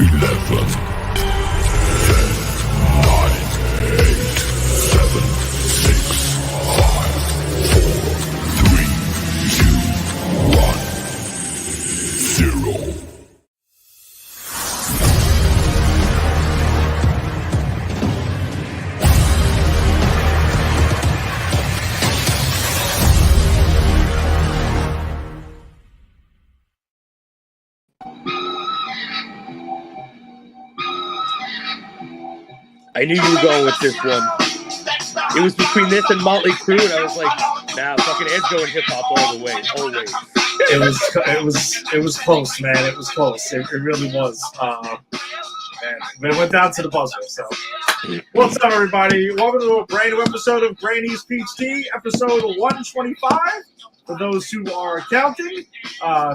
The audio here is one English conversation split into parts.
11, 10, 9, 8, 7, 6, 5, 4, 3, 2, 1, 0. I knew you were going with this one. It was between this and Motley Crue, and I was like, nah, fucking Ed's going hip-hop all the way, always. It was close, man. It was close. It really was. But it went down to the buzzer, so. What's up, everybody? Welcome to a brand new episode of Granny's Peach Tea, episode 125, for those who are counting.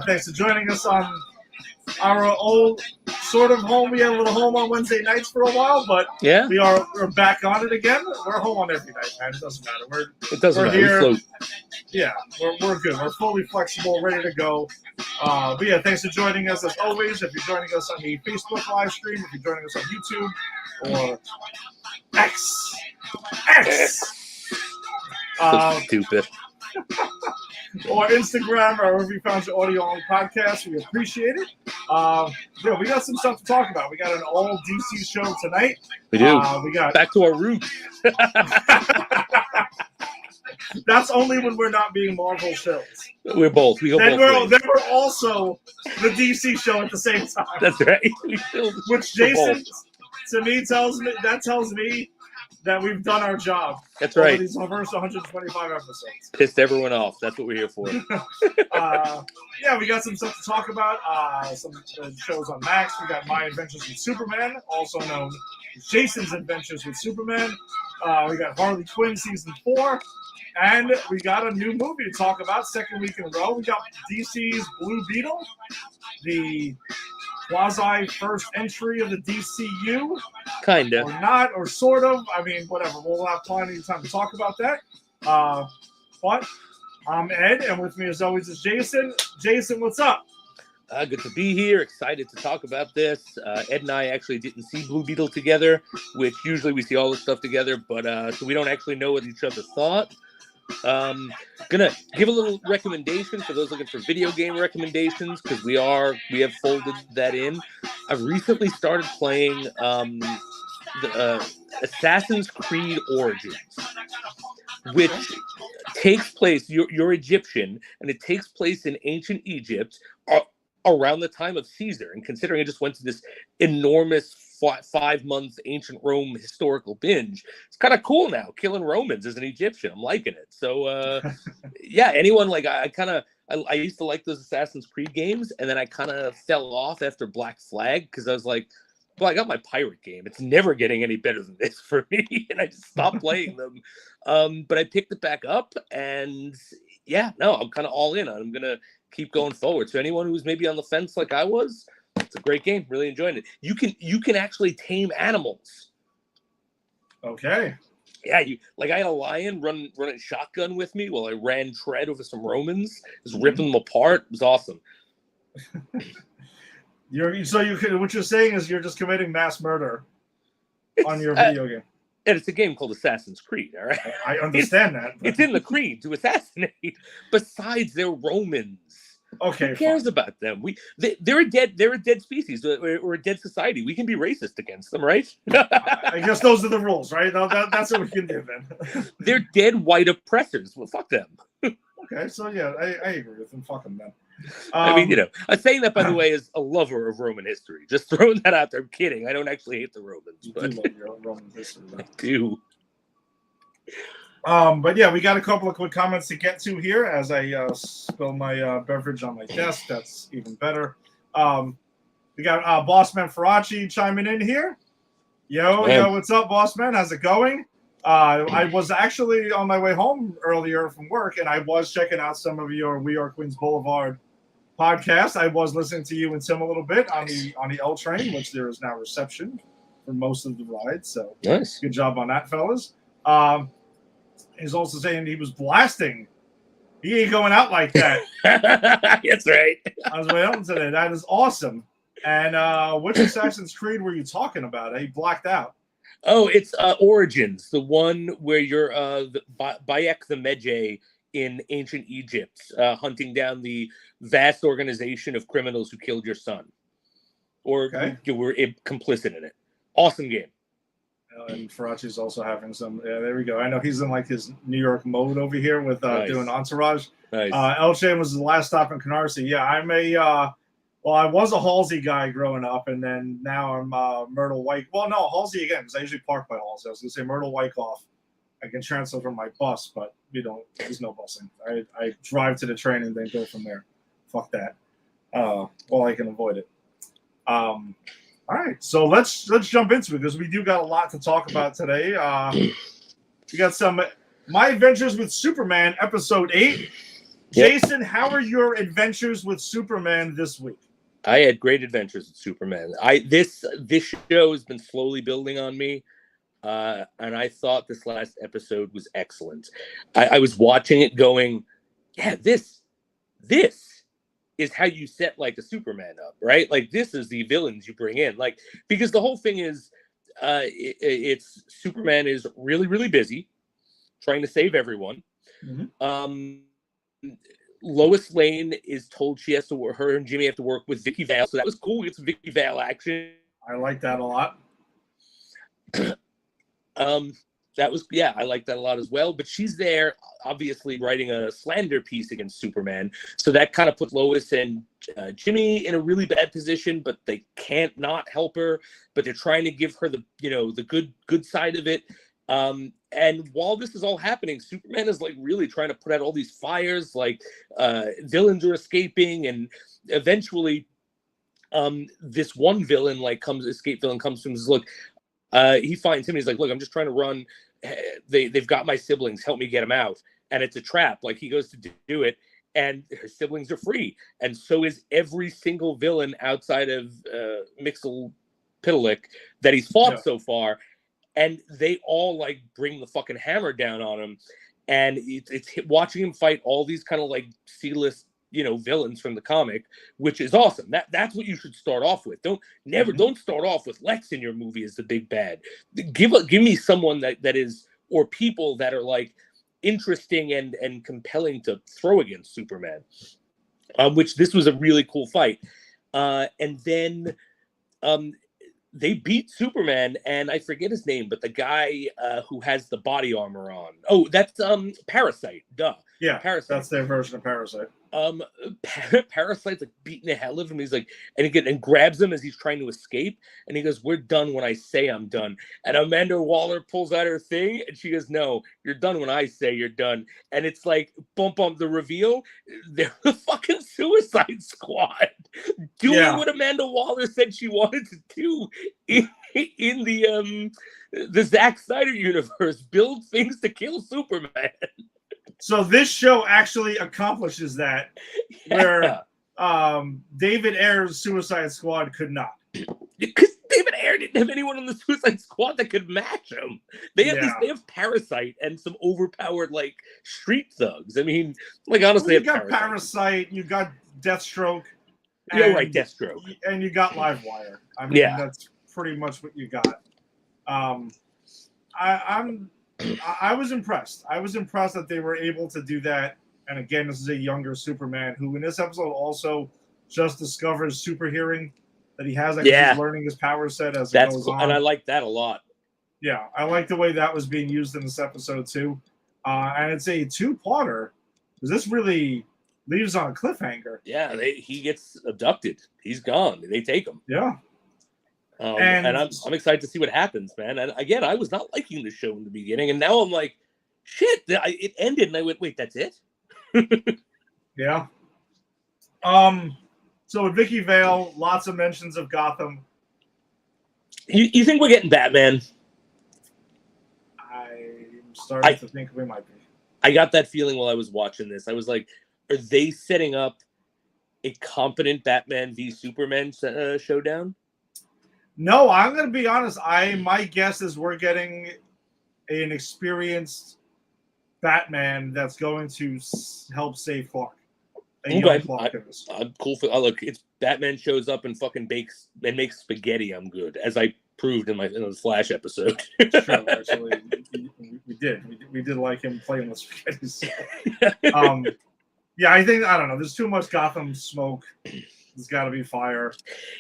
Thanks for joining us on our old sort of home. We had a little home on Wednesday nights for a while, but yeah, we're back on it again. We're home on every night, man. It doesn't matter. We're here. Yeah, we're good. We're fully flexible, ready to go. But yeah, thanks for joining us as always. If you're joining us on the Facebook live stream, if you're joining us on YouTube or X. So stupid. Or Instagram, or wherever you found your audio on podcast, we appreciate it. Yeah, we got some stuff to talk about. We got an all DC show tonight. We do. We got back to our roots. That's only when we're not being Marvel shows. We're both. We go then both then we're also the DC show at the same time. That's right. Which Jason, to me, tells me that we've done our job. That's right. These first 125 episodes. Pissed everyone off. That's what we're here for. Yeah, we got some stuff to talk about. Some shows on Max. We got My Adventures with Superman, also known as Jason's Adventures with Superman. We got Harley Quinn season 4. And we got a new movie to talk about, second week in a row. We got DC's Blue Beetle, the quasi first entry of the DCU. Kinda. Or not, or sort of. I mean, whatever. We'll have plenty of time to talk about that. But I'm Ed, and with me as always is Jason. Jason, what's up? Good to be here. Excited to talk about this. Ed and I actually didn't see Blue Beetle together, which usually we see all this stuff together, but so we don't actually know what each other thought. Gonna give a little recommendation for those looking for video game recommendations, because we have folded that in. I've recently started playing the Assassin's Creed Origins, which takes place, you're Egyptian, and it takes place in ancient Egypt around the time of Caesar. And considering I just went to this enormous 5-month ancient Rome historical binge, it's kind of cool now, killing Romans as an Egyptian. I'm liking it. So yeah, anyone like I used to like those Assassin's Creed games, and then I kind of fell off after Black Flag, because I was like, well, I got my pirate game. It's never getting any better than this for me. And I just stopped playing them. But I picked it back up, and yeah, no, I'm kind of all in. I'm going to keep going forward. So anyone who's maybe on the fence like I was, it's a great game. Really enjoying it. You can actually tame animals. Okay. Yeah, I had a lion running shotgun with me while I ran tread over some Romans, just ripping them apart. It was awesome. What you're saying is you're just committing mass murder on your video game. And it's a game called Assassin's Creed, all right? I understand that. It's in the creed to assassinate. Besides, they're Romans. Okay, who cares about them? They're a dead species. We're a dead society. We can be racist against them, right? I guess those are the rules, right? That's what we can do then. They're dead white oppressors. Well, fuck them. Okay, so yeah, I agree with them. Fuck them then. I mean, I'm saying that, by the way, as a lover of Roman history. Just throwing that out there. I'm kidding. I don't actually hate the Romans. But do love your Roman history, though. I do. But yeah, we got a couple of quick comments to get to here as I spill my beverage on my desk. That's even better. We got Bossman Faraci chiming in here. Yo, what's up, Bossman? How's it going? I was actually on my way home earlier from work, and I was checking out some of your We Are Queens Boulevard podcast. I was listening to you and Tim a little bit on the L train, which there is now reception for most of the ride. So nice. Good job on that, fellas. He's also saying he was blasting. He ain't going out like that. That's right. I was way out today. That is awesome. And which Assassin's Creed were you talking about? He blacked out. Oh, it's Origins, the one where you're Bayek the Medjay in ancient Egypt, hunting down the vast organization of criminals who killed your son, or you were complicit in it. Awesome game. And Farachi's also having some. Yeah, there we go. I know he's in like his New York mode over here with doing Entourage. Nice. Elche was the last stop in Canarsie. Yeah, I'm a. Well, I was a Halsey guy growing up, and then now I'm Myrtle White. Well, no, Halsey again, because I usually park by Halsey. I was going to say Myrtle Wyckoff. I can transfer from my bus, but there's no busing. I drive to the train and then go from there. Fuck that. Well, I can avoid it. All right, so let's jump into it because we do got a lot to talk about today. We got some My Adventures with Superman, episode 8. Yep. Jason, how are your adventures with Superman this week? I had great adventures with Superman. This show has been slowly building on me, and I thought this last episode was excellent. I was watching it going, yeah, this is how you set like a Superman up, right? Like this is the villains you bring in, like because the whole thing is, it's Superman is really really busy trying to save everyone. Mm-hmm. Lois Lane is told she has to work. Her and Jimmy have to work with Vicky Vale, so that was cool. It's Vicky Vale action. I like that a lot. I like that a lot as well. But she's there, obviously, writing a slander piece against Superman. So that kind of puts Lois and Jimmy in a really bad position. But they can't not help her. But they're trying to give her the good side of it. And while this is all happening, Superman is like really trying to put out all these fires. Like villains are escaping, and eventually, this one villain escape villain comes to him and says, "Look." He finds him and he's like, look, I'm just trying to run. They've got my siblings. Help me get them out. And it's a trap. Like he goes to do it and her siblings are free. And so is every single villain outside of Mixel Pitalik that he's fought so far. And they all like bring the fucking hammer down on him. And it's watching him fight all these kind of like C-list villains from the comic, which is awesome. That's what you should start off with. Don't start off with Lex in your movie as the big bad. Give me someone that is, or people that are like interesting and compelling to throw against Superman. Which this was a really cool fight. And then they beat Superman, and I forget his name, but the guy who has the body armor on. Oh, that's Parasite. Duh. Yeah, Parasite. That's their version of Parasite. Parasite's like beating the hell out of him. He's like, and grabs him as he's trying to escape. And he goes, "We're done when I say I'm done." And Amanda Waller pulls out her thing, and she goes, "No, you're done when I say you're done." And it's like, bump the reveal. They're the fucking Suicide Squad doing what Amanda Waller said she wanted to do in the Zack Snyder universe, build things to kill Superman. So this show actually accomplishes that, where David Ayer's Suicide Squad could not. Because David Ayer didn't have anyone on the Suicide Squad that could match him. They have Parasite and some overpowered like street thugs. I mean, like honestly, you got Parasite, you got Deathstroke. Deathstroke, and you got Livewire. I mean, that's pretty much what you got. I was impressed. I was impressed that they were able to do that. And again, this is a younger Superman who in this episode also just discovers super hearing that he has. He's learning his power set as it goes on. And I like that a lot. Yeah, I like the way that was being used in this episode too. And it's a two-parter because this really leaves on a cliffhanger. Yeah, he gets abducted. He's gone. They take him. Yeah. And I'm excited to see what happens, man. And again, I was not liking the show in the beginning, and now I'm like, shit. It ended, and I went, wait, that's it? Yeah. So with Vicky Vale, lots of mentions of Gotham. You think we're getting Batman? I'm starting to think we might be. I got that feeling while I was watching this. I was like, are they setting up a competent Batman v Superman showdown? No, I'm going to be honest. My guess is we're getting an experienced Batman that's going to help save Clark. a young Clark is. I'm cool for. Look, it's Batman shows up and fucking makes spaghetti. I'm good, as I proved in the Flash episode. True, actually, we did like him playing with spaghetti. So. Yeah, I don't know. There's too much Gotham smoke. There's got to be fire.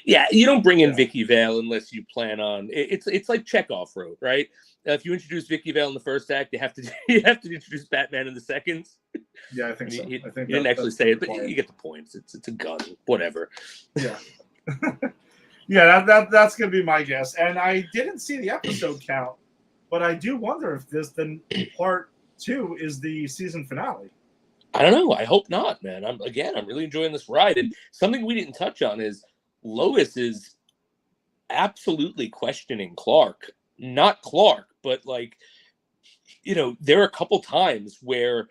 Yeah, you don't bring in Vicky Vale unless you plan on. It's like Chekhov wrote, right? If you introduce Vicky Vale in the first act, you have to introduce Batman in the second. Yeah, I think so. I think you didn't actually say it, but you get the points. It's a gun, whatever. Yeah. Yeah, that's gonna be my guess. And I didn't see the episode count, but I do wonder if then part 2 is the season finale. I don't know. I hope not, man. I'm really enjoying this ride. And something we didn't touch on is Lois is absolutely questioning Clark. Not Clark, but like, there are a couple times where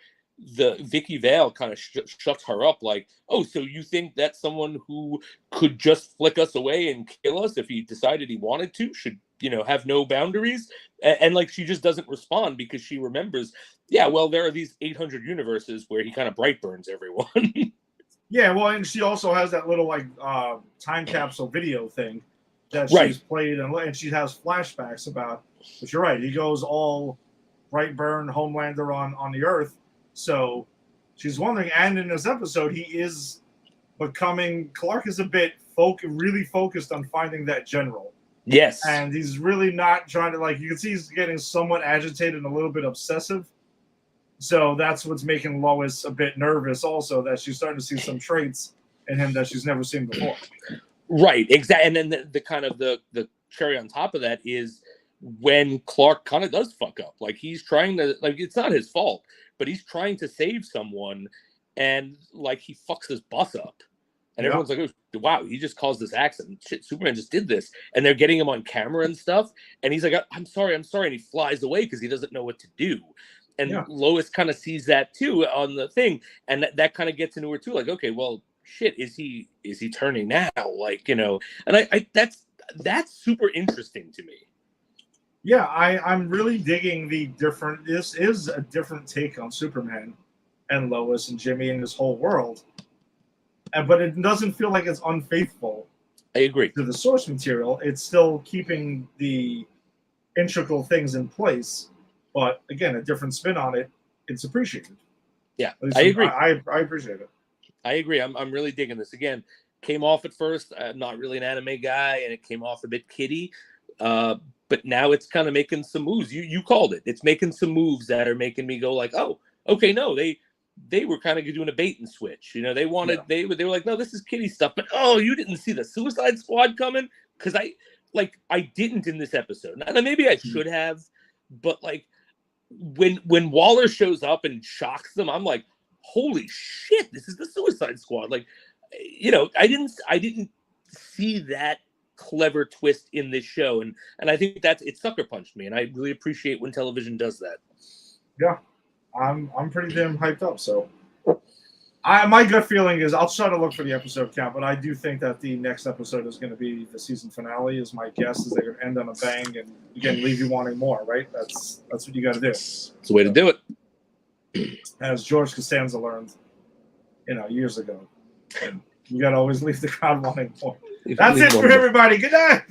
the Vicky Vale kind of shuts her up, like, oh, so you think that someone who could just flick us away and kill us if he decided he wanted to should, have no boundaries? And like, she just doesn't respond because she remembers, yeah, well, there are these 800 universes where he kind of bright burns everyone. Yeah, well, and she also has that little like time capsule video thing that she's played, and she has flashbacks about. But you're right, he goes all Brightburn, Homelander on the Earth. So she's wondering, and in this episode, he is becoming. Clark is a bit really focused on finding that general. Yes, and he's really not trying to you can see he's getting somewhat agitated and a little bit obsessive. So that's what's making Lois a bit nervous. Also, that she's starting to see some traits in him that she's never seen before. Right, exactly. And then the kind of the cherry on top of that is when Clark kind of does fuck up. Like, he's trying to, it's not his fault, but he's trying to save someone, and he fucks his bus up. And everyone's like, oh, wow, he just caused this accident. Shit, Superman just did this. And they're getting him on camera and stuff. And he's like, I'm sorry. And he flies away because he doesn't know what to do. And Lois kind of sees that too on the thing. And that kind of gets into her too. Like, okay, well, shit, is he turning now? And I that's super interesting to me. Yeah, I'm really digging this is a different take on Superman and Lois and Jimmy and this whole world. But it doesn't feel like it's unfaithful. I agree. To the source material. It's still keeping the integral things in place. But again, a different spin on it. It's appreciated. Yeah, I agree. I appreciate it. I agree. I'm really digging this. Again, came off at first. I'm not really an anime guy, and it came off a bit kiddie. But now it's kind of making some moves. You called it. It's making some moves that are making me go like, oh, okay, no, they were kind of doing a bait and switch. They wanted they were like, no, this is kiddie stuff. But oh, you didn't see the Suicide Squad coming? Because I didn't in this episode. Now, maybe I should have, but when Waller shows up and shocks them, I'm like, holy shit, this is the Suicide Squad. I didn't see that clever twist in this show, and I think it sucker punched me, and I really appreciate when television does that. Yeah, I'm pretty damn hyped up. So, my gut feeling is I'll try to look for the episode count, but I do think that the next episode is going to be the season finale. Is my guess is they're going to end on a bang and again leave you wanting more. Right? That's what you got to do. It's the way to do it. As George Costanza learned, years ago, you got to always leave the crowd wanting more. That's it for everybody. Good night.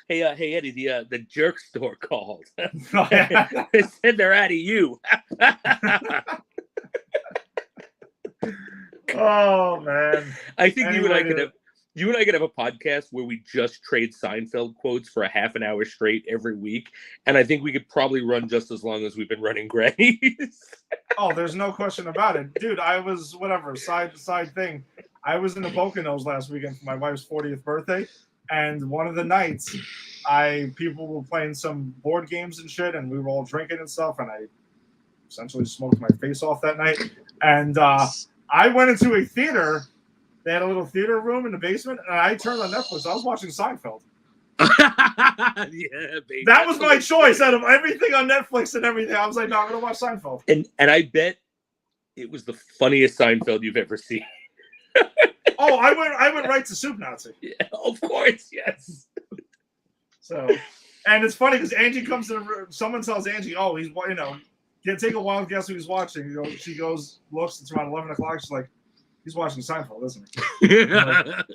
Hey Eddie, the jerk store called. They said they're out of you. Oh man! I think you and I could have a podcast where we just trade Seinfeld quotes for a half an hour straight every week, and I think we could probably run just as long as we've been running Grays. Oh, there's no question about it, dude. I was side thing. I was in the Poconos last weekend for my wife's 40th birthday, and one of the nights, people were playing some board games and shit, and we were all drinking and stuff, and I essentially smoked my face off that night. And I went into a theater. They had a little theater room in the basement, and I turned on Netflix. I was watching Seinfeld. Yeah, baby. That was my choice out of everything on Netflix and everything. I was like, no, I'm gonna watch Seinfeld. And I bet it was the funniest Seinfeld you've ever seen. Oh, I went right to Soup Nazi. Yeah, of course, yes. So, and it's funny because Angie comes to the room. Someone tells Angie, "Oh, take a wild guess who he's watching. She goes, looks, it's around 11 o'clock. She's like, he's watching Seinfeld, isn't he? I'm like,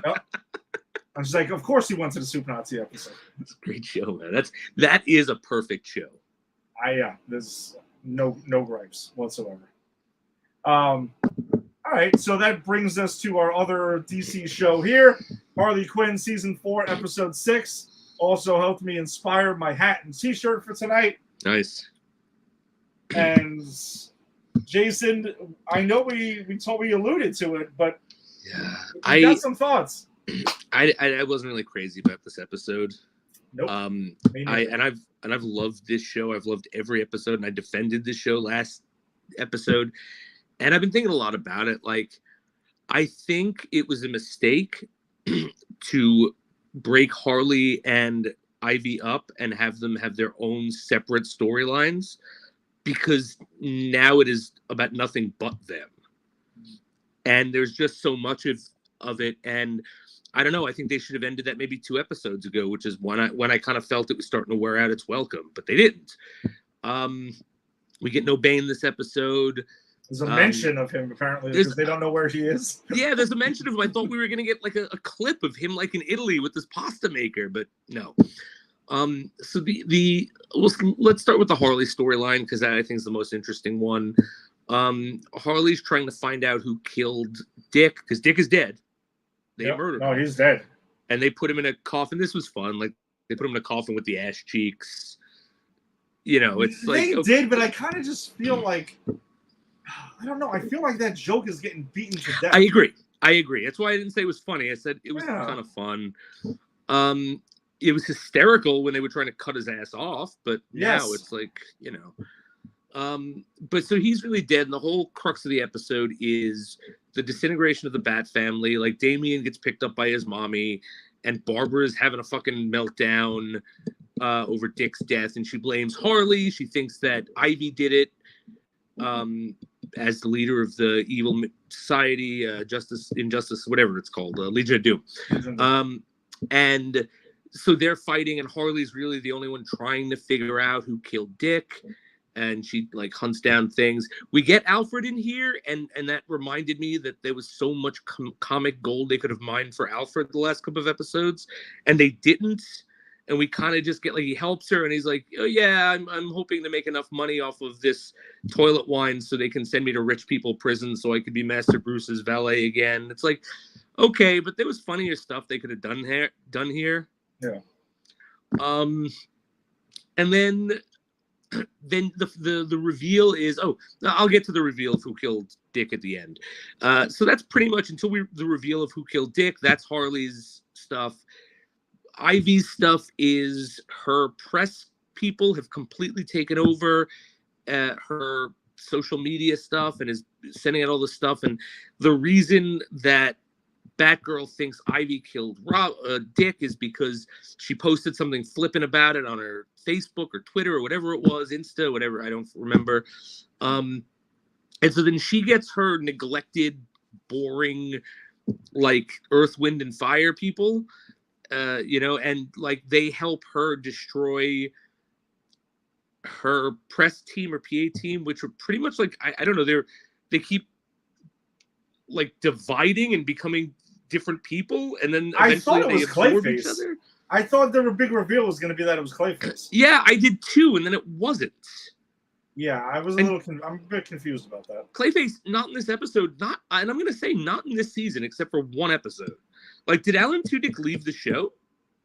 yep. And she's like, of course he went to the Soup Nazi episode. It's a great show, man. That is a perfect show. There's no gripes whatsoever. All right, so that brings us to our other DC show here, Harley Quinn Season 4, Episode 6. Also helped me inspire my hat and T-shirt for tonight. Nice. And Jason, I know we alluded to it, but yeah, I got some thoughts. I wasn't really crazy about this episode. Nope. I've loved this show. I've loved every episode, and I defended this show last episode. And I've been thinking a lot about it. Like, I think it was a mistake to break Harley and Ivy up and have them have their own separate storylines, because now it is about nothing but them. And there's just so much of it. And I don't know. I think they should have ended that maybe 2 episodes ago, which is when I kind of felt it was starting to wear out its welcome, but they didn't. We get no Bane this episode. There's a mention of him, apparently, because they don't know where he is. Yeah, there's a mention of him. I thought we were going to get like a clip of him like in Italy with this pasta maker, but no. So let's start with the Harley storyline, because that I think is the most interesting one. Harley's trying to find out who killed Dick, because Dick is dead. They murdered him. No, he's dead. And they put him in a coffin. This was fun. Like, they put him in a coffin with the ass cheeks. You know, it's like... They did, but I kind of just feel like... I don't know. I feel like that joke is getting beaten to death. I agree. That's why I didn't say it was funny. I said it was kind of fun. It was hysterical when they were trying to cut his ass off, but now it's like, you know... but so he's really dead, and the whole crux of the episode is the disintegration of the Bat family. Like, Damian gets picked up by his mommy, and Barbara's having a fucking meltdown over Dick's death, and she blames Harley. She thinks that Ivy did it as the leader of the evil society, injustice, whatever it's called, Legion of Doom. And so they're fighting, and Harley's really the only one trying to figure out who killed Dick. And she like hunts down things. We get Alfred in here, and that reminded me that there was so much comic gold they could have mined for Alfred the last couple of episodes, and they didn't. And we kind of just get like, he helps her, and he's like, oh yeah, I'm hoping to make enough money off of this toilet wine so they can send me to rich people prison so I could be Master Bruce's valet again. It's like, okay, but there was funnier stuff they could have done here. Yeah. And then the reveal is, I'll get to the reveal of who killed Dick at the end. So that's pretty much until the reveal of who killed Dick. That's Harley's stuff. Ivy's stuff is her press people have completely taken over her social media stuff and is sending out all this stuff. And the reason that Batgirl thinks Ivy killed Dick is because she posted something flippant about it on her Facebook or Twitter or whatever it was, Insta, whatever, I don't remember. And so then she gets her neglected, boring, like Earth, Wind, and Fire people, and like they help her destroy her press team or PA team, which are pretty much like, I don't know, they keep like dividing and becoming different people, and then eventually they absorb each other. I thought the big reveal was going to be that it was Clayface. Yeah, I did too, and then it wasn't. Yeah, I'm a bit confused about that. Clayface, not in this episode, and I'm going to say not in this season, except for one episode. Like, did Alan Tudyk leave the show?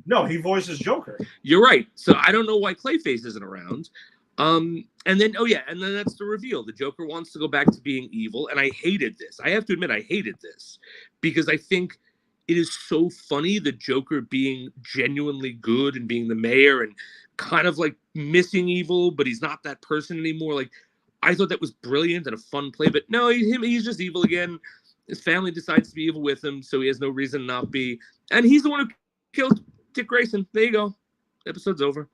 No, he voices Joker. You're right. So I don't know why Clayface isn't around. And then that's the reveal. The Joker wants to go back to being evil, and I hated this. I have to admit, I hated this because I think it is so funny, the Joker being genuinely good and being the mayor and kind of like missing evil, but he's not that person anymore. Like, I thought that was brilliant and a fun play, but no, he's just evil again. His family decides to be evil with him, so he has no reason to not be. And he's the one who killed Dick Grayson. There you go. Episode's over.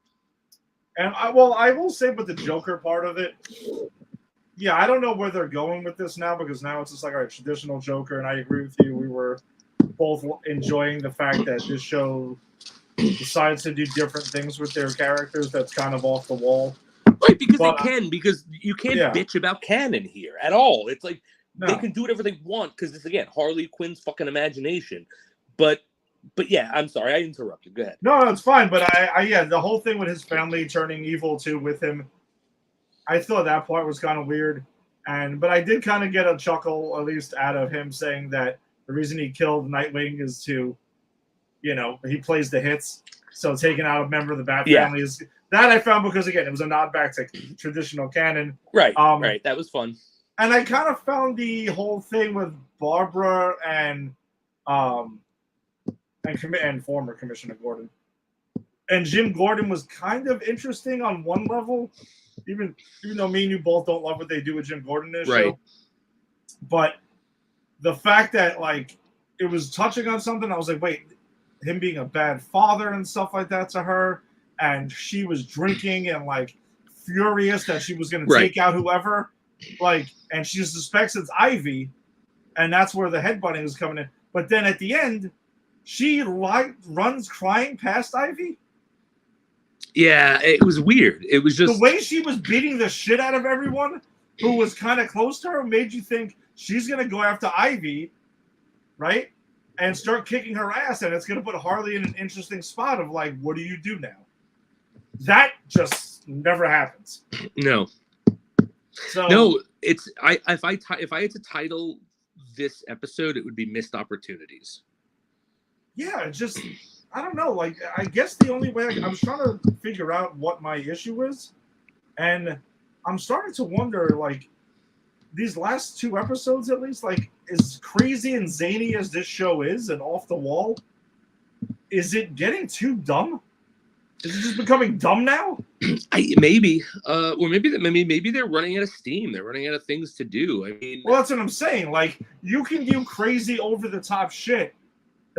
And I will say, with the Joker part of it, yeah, I don't know where they're going with this now, because now it's just like our traditional Joker, and I agree with you. We were both enjoying the fact that this show decides to do different things with their characters that's kind of off the wall. Well, Right, because But, they can, because you can't yeah. bitch about canon here at all. It's like No. they can do whatever they want because it's, again, Harley Quinn's fucking imagination. But yeah, I'm sorry, I interrupted. Go ahead. No, it's fine. But yeah, the whole thing with his family turning evil too with him, I thought that part was kind of weird. But I did kind of get a chuckle, at least, out of him saying that the reason he killed Nightwing is to, he plays the hits. So taking out a member of the Bat family is that I found, because again, it was a nod back to traditional canon. Right, right. That was fun. And I kind of found the whole thing with Barbara and former Commissioner Gordon and Jim Gordon was kind of interesting on one level, even though me and you both don't love what they do with Jim Gordon in this show. But the fact that, like, it was touching on something, I was like, wait, him being a bad father and stuff like that to her, and she was drinking and, like, furious that she was going to take out whoever, like, and she suspects it's Ivy, and that's where the headbutting is coming in. But then at the end, she runs crying past Ivy. Yeah, it was weird. It was just the way she was beating the shit out of everyone who was kind of close to her made you think she's going to go after Ivy, right? And start kicking her ass, and it's going to put Harley in an interesting spot of, like, what do you do now? That just never happens. No. So no, it's if I had to title this episode, it would be Missed Opportunities. Yeah, just I don't know. Like, I guess the only way I was trying to figure out what my issue is, and I'm starting to wonder, like, these last two episodes, at least, like, as crazy and zany as this show is and off the wall, is it getting too dumb? Is it just becoming dumb now? Maybe. Or maybe they're running out of steam. They're running out of things to do. I mean, well, that's what I'm saying. Like, you can do crazy, over-the-top shit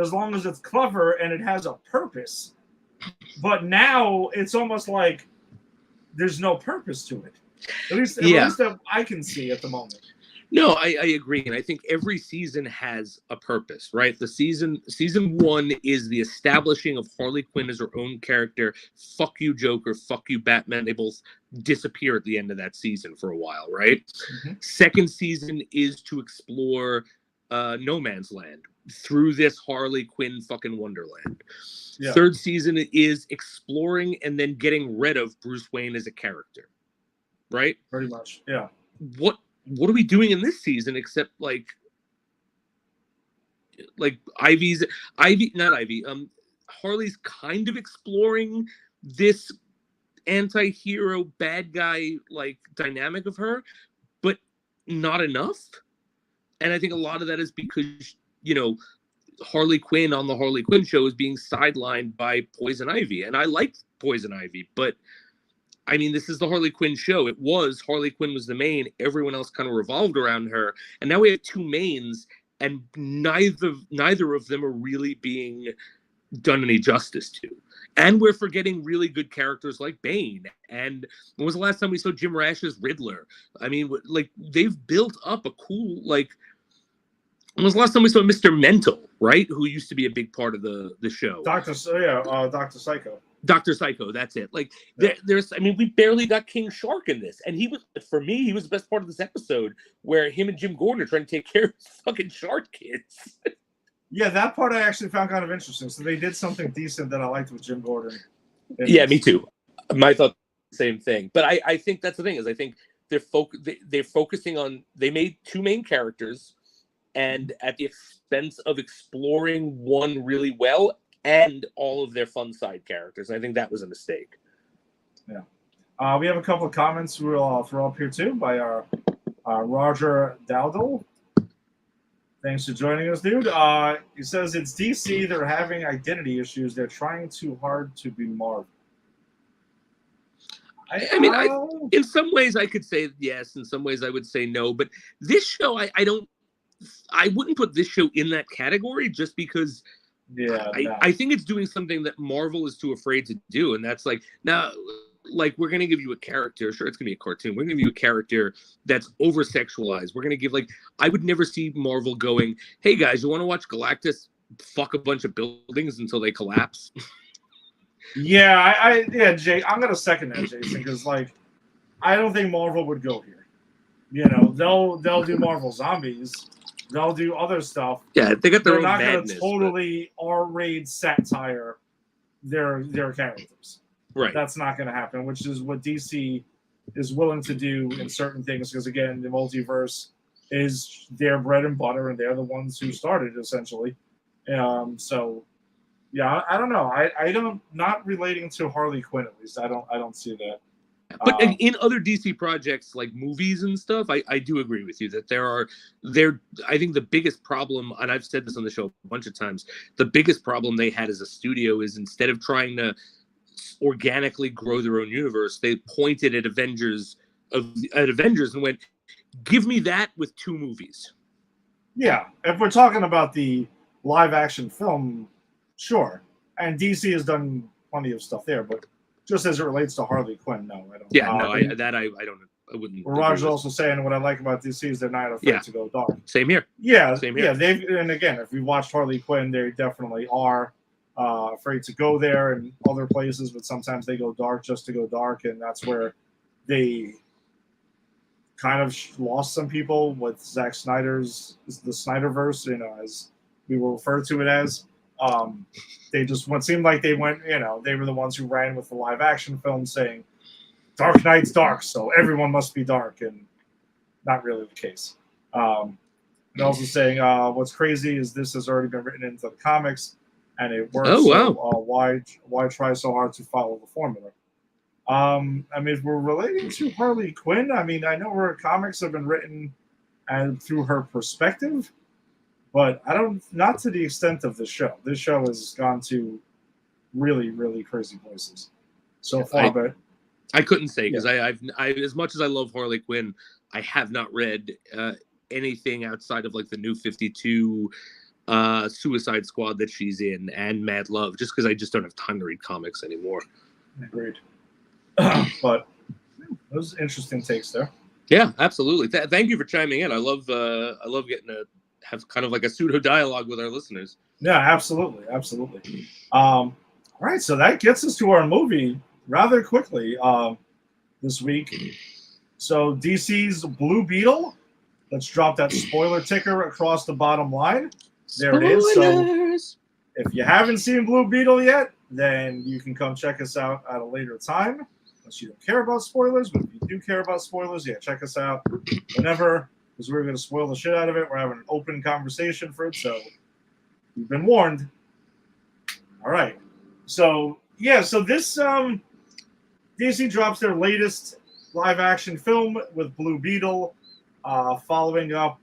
as long as it's clever and it has a purpose. But now it's almost like there's no purpose to it. At least that I can see at the moment. No, I agree, and I think every season has a purpose, right? The season one is the establishing of Harley Quinn as her own character. Fuck you, Joker. Fuck you, Batman. They both disappear at the end of that season for a while, right? Mm-hmm. Second season is to explore No Man's Land through this Harley Quinn fucking Wonderland. Yeah. Third season is exploring and then getting rid of Bruce Wayne as a character, right? Pretty much, yeah. What are we doing in this season except like Harley's kind of exploring this anti-hero bad guy like dynamic of her, but not enough. And I think a lot of that is because, Harley Quinn on the Harley Quinn show is being sidelined by Poison Ivy. And I like Poison Ivy, but I mean, this is the Harley Quinn show. It was Harley Quinn was the main. Everyone else kind of revolved around her. And now we have two mains, and neither of them are really being done any justice to. And we're forgetting really good characters like Bane. And when was the last time we saw Jim Rash's Riddler? I mean, like, they've built up a cool, like, when was the last time we saw Mr. Mental, right? Who used to be a big part of the show. Dr. Psycho. Dr. Psycho, that's it. Like, there's, I mean, we barely got King Shark in this. And he was the best part of this episode, where him and Jim Gordon are trying to take care of his fucking shark kids. Yeah, that part I actually found kind of interesting. So they did something decent that I liked with Jim Gordon. Yeah, me too. I thought the same thing. But I think that's the thing, is I think they're focusing on, they made two main characters, and at the expense of exploring one really well, and all of their fun side characters. I think that was a mistake. Yeah. We have a couple of comments we'll throw up here too by our Roger Dowdle. Thanks for joining us, dude. He says it's DC. They're having identity issues. They're trying too hard to be Marvel. I mean, in some ways I could say yes. In some ways I would say no. But this show, I wouldn't put this show in that category, just because I think it's doing something that Marvel is too afraid to do. And that's like, now, like, we're going to give you a character. Sure, it's going to be a cartoon. We're going to give you a character that's over-sexualized. We're going to give, like, I would never see Marvel going, hey, guys, you want to watch Galactus fuck a bunch of buildings until they collapse? Yeah, Jay, I'm going to second that, Jason, because, like, I don't think Marvel would go here. You know, they'll do Marvel Zombies. They'll do other stuff. Yeah, they got their They're own not going madness. to totally R-rated satire their characters. Right. That's not going to happen, which is what DC is willing to do in certain things. Because again, the multiverse is their bread and butter, and they're the ones who started essentially. So yeah, I don't know. I don't, not relating to Harley Quinn at least. I don't see that. But in other DC projects like movies and stuff, I do agree with you that I think the biggest problem, and I've said this on the show a bunch of times, the biggest problem they had as a studio is instead of trying to organically grow their own universe, they pointed at Avengers and went, give me that with 2 movies. Yeah, if we're talking about the live action film, sure. And DC has done plenty of stuff there, but just as it relates to Harley Quinn, no, I don't. Yeah, no, I wouldn't. Roger's also saying what I like about DC is they're not afraid to go dark. Same here. Yeah, same here. Yeah, and again, if you watched Harley Quinn, they definitely are afraid to go there and other places, but sometimes they go dark just to go dark, and that's where they kind of lost some people with Zack Snyder's the Snyderverse, as we will refer to it as. They just seemed like they went, they were the ones who ran with the live action film saying Dark Knight's dark, so everyone must be dark, and not really the case. And also saying what's crazy is this has already been written into the comics and it works. Oh, wow. So, why try so hard to follow the formula? If we're relating to Harley Quinn, I know her comics have been written and through her perspective, but not to the extent of this show. This show has gone to really, really crazy places so far. But I couldn't say because I as much as I love Harley Quinn, I have not read anything outside of like the New 52, Suicide Squad that she's in, and Mad Love, just because I just don't have time to read comics anymore. Agreed. But those interesting takes there. Yeah, absolutely. Thank you for chiming in. I love getting to have kind of like a pseudo dialogue with our listeners. Yeah, absolutely. All right, so that gets us to our movie rather quickly this week. So DC's Blue Beetle. Let's drop that spoiler ticker across the bottom line. There it is. So if you haven't seen Blue Beetle yet, then you can come check us out at a later time. Unless you don't care about spoilers, but if you do care about spoilers, check us out whenever, because we're going to spoil the shit out of it. We're having an open conversation for it, so you've been warned. All right. So this DC drops their latest live-action film with Blue Beetle, following up,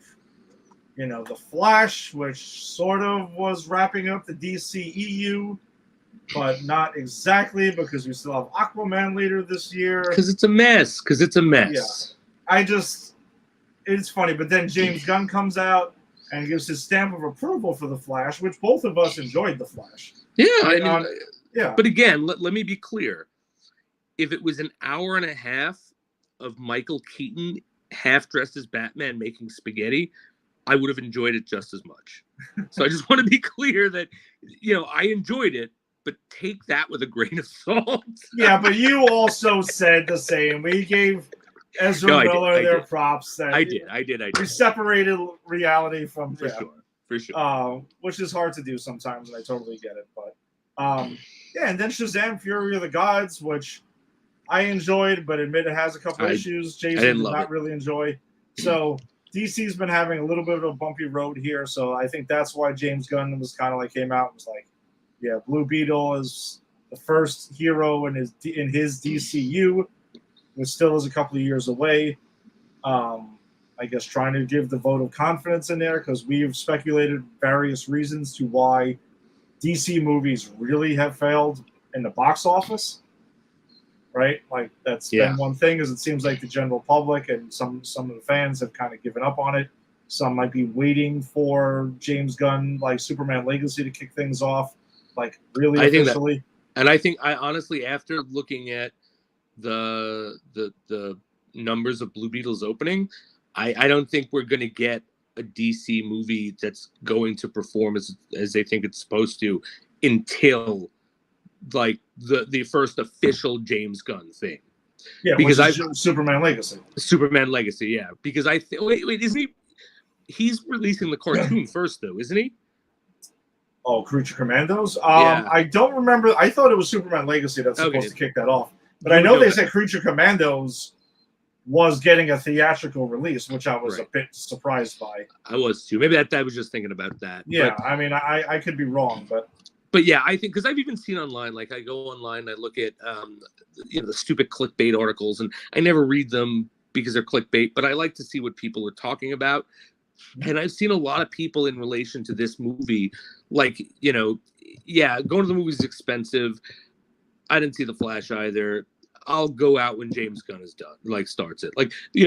The Flash, which sort of was wrapping up the DCEU, but not exactly, because we still have Aquaman later this year. Because it's a mess. Yeah. It's funny, but then James Gunn comes out and gives his stamp of approval for The Flash, which both of us enjoyed The Flash. Yeah, yeah. But again, let me be clear. If it was an hour and a half of Michael Keaton half dressed as Batman making spaghetti, I would have enjoyed it just as much. So I just want to be clear that, I enjoyed it, but take that with a grain of salt. Yeah, but you also said the same. We gave Ezra Miller their props. That I did. We separated reality from for sure. Which is hard to do sometimes, and I totally get it. But and then Shazam: Fury of the Gods, which I enjoyed, but admit it has a couple issues. Jason did not really enjoy. So DC's been having a little bit of a bumpy road here. So I think that's why James Gunn was kind of like came out and was like, yeah, Blue Beetle is the first hero in his DCU, which still is a couple of years away. I guess trying to give the vote of confidence in there, because we've speculated various reasons to why DC movies really have failed in the box office. Right? Like that's been one thing, is it seems like the general public and some of the fans have kind of given up on it. Some might be waiting for James Gunn, like Superman Legacy, to kick things off. Like really officially. I think I honestly, after looking at the numbers of Blue Beetle's opening, I don't think we're going to get a DC movie that's going to perform as they think it's supposed to until like the first official James Gunn thing. Yeah, because which is Superman Legacy. Superman Legacy, yeah. Because I think wait, isn't he? He's releasing the cartoon first, though, isn't he? Oh, Creature Commandos. Yeah. I don't remember. I thought it was Superman Legacy that's supposed to kick that off, but I know they said Creature Commandos was getting a theatrical release, which I was a bit surprised by. I was too. Maybe I was just thinking about that. Yeah, but, I mean, I could be wrong, but yeah, I think because I've even seen online, like I go online, I look at the stupid clickbait articles, and I never read them because they're clickbait, but I like to see what people are talking about. And I've seen a lot of people in relation to this movie, like, going to the movie is expensive. I didn't see The Flash either. I'll go out when James Gunn is done, starts it.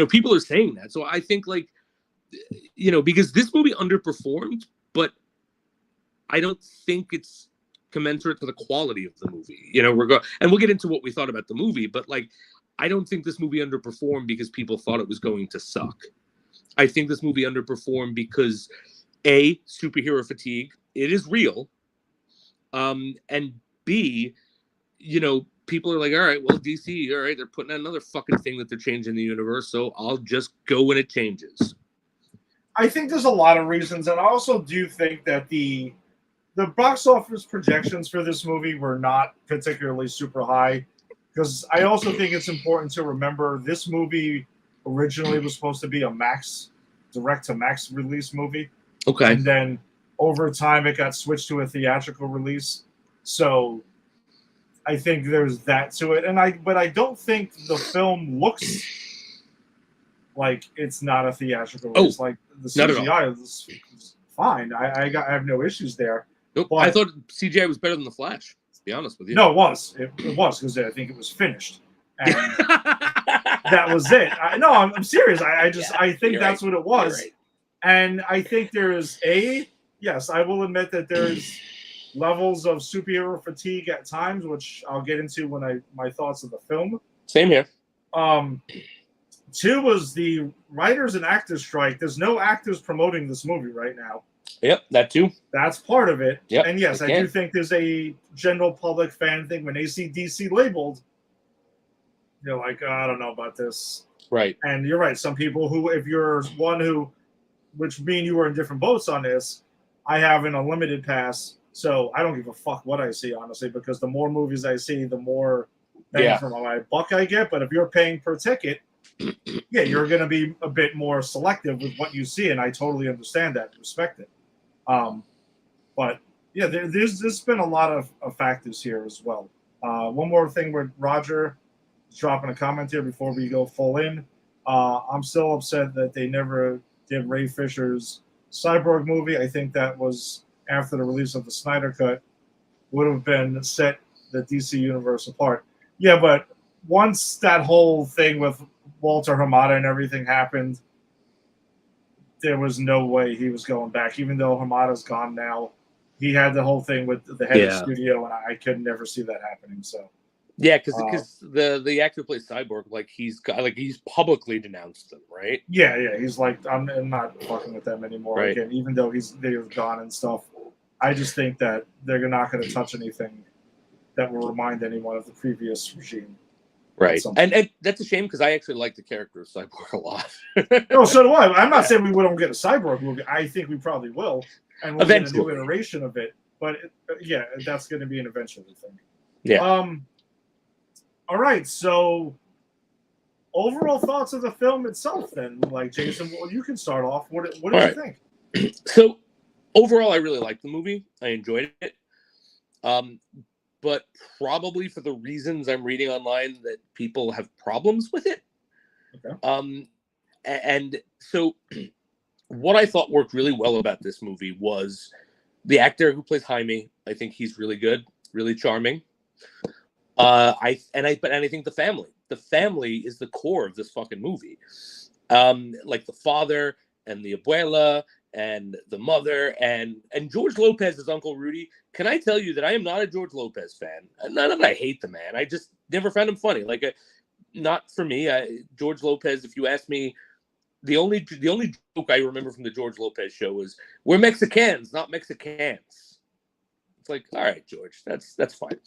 People are saying that. So I think, because this movie underperformed, but I don't think it's commensurate to the quality of the movie. And we'll get into what we thought about the movie, but, I don't think this movie underperformed because people thought it was going to suck. I think this movie underperformed because A, superhero fatigue, it is real. And B, people are like, all right, well, DC, all right, they're putting out another fucking thing that they're changing the universe, so I'll just go when it changes. I think there's a lot of reasons, and I also do think that the box office projections for this movie were not particularly super high, because I also think it's important to remember this movie originally was supposed to be a direct-to-Max release movie. Okay. And then over time, it got switched to a theatrical release. So I think there's that to it. But I don't think the film looks like it's not a theatrical release. Like the CGI is fine. I have no issues there. Nope. But I thought CGI was better than The Flash, to be honest with you. No, it was. It was, because I think it was finished. And that was it. I'm serious. I think that's what it was. Right. And I think there's yes, I will admit that there's levels of superhero fatigue at times, which I'll get into when my thoughts of the film. Same here. 2 was the writers and actors strike. There's no actors promoting this movie right now. Yep, that too. That's part of it. Yep, and yes, I do think there's a general public fan thing when they see DC labeled. You're like, I don't know about this. Right. And you're right. Some people who, if you're one who, which me and you were in different boats on this, I have an unlimited pass. So I don't give a fuck what I see, honestly, because the more movies I see, the more bang for my buck I get. But if you're paying per ticket, you're going to be a bit more selective with what you see. And I totally understand that and respect it. But yeah, there's been a lot of factors here as well. One more thing with Roger dropping a comment here before we go full in. I'm still upset that they never did Ray Fisher's Cyborg movie. I think that was after the release of the Snyder Cut, would have been set the DC universe apart. Yeah, but once that whole thing with Walter Hamada and everything happened, there was no way he was going back. Even though Hamada's gone now, he had the whole thing with the head of the studio, and I could never see that happening. So. Yeah, because the actor who plays Cyborg, he's publicly denounced them, right? Yeah, he's like, I'm not fucking with them anymore. Right. Again, even though they're gone and stuff, I just think that they're not going to touch anything that will remind anyone of the previous regime. Right, and that's a shame because I actually like the character of Cyborg a lot. No, so do I. I'm not saying we won't get a Cyborg movie. I think we probably will, and we'll get a new iteration of it. But that's going to be an eventual thing. Yeah. All right, so overall thoughts of the film itself then. Like, Jason, well, you can start off. What did you think? So, overall, I really liked the movie. I enjoyed it. But probably for the reasons I'm reading online that people have problems with it. Okay. And so what I thought worked really well about this movie was the actor who plays Jaime. I think he's really good, really charming. I think the family is the core of this fucking movie. Like the father and the abuela and the mother and George Lopez as Uncle Rudy. Can I tell you that I am not a George Lopez fan? Not that I hate the man. I just never found him funny. Not for me. George Lopez, if you ask me, the only joke I remember from the George Lopez show was, "We're Mexicans, not Mexicans." It's like, all right, George, that's fine.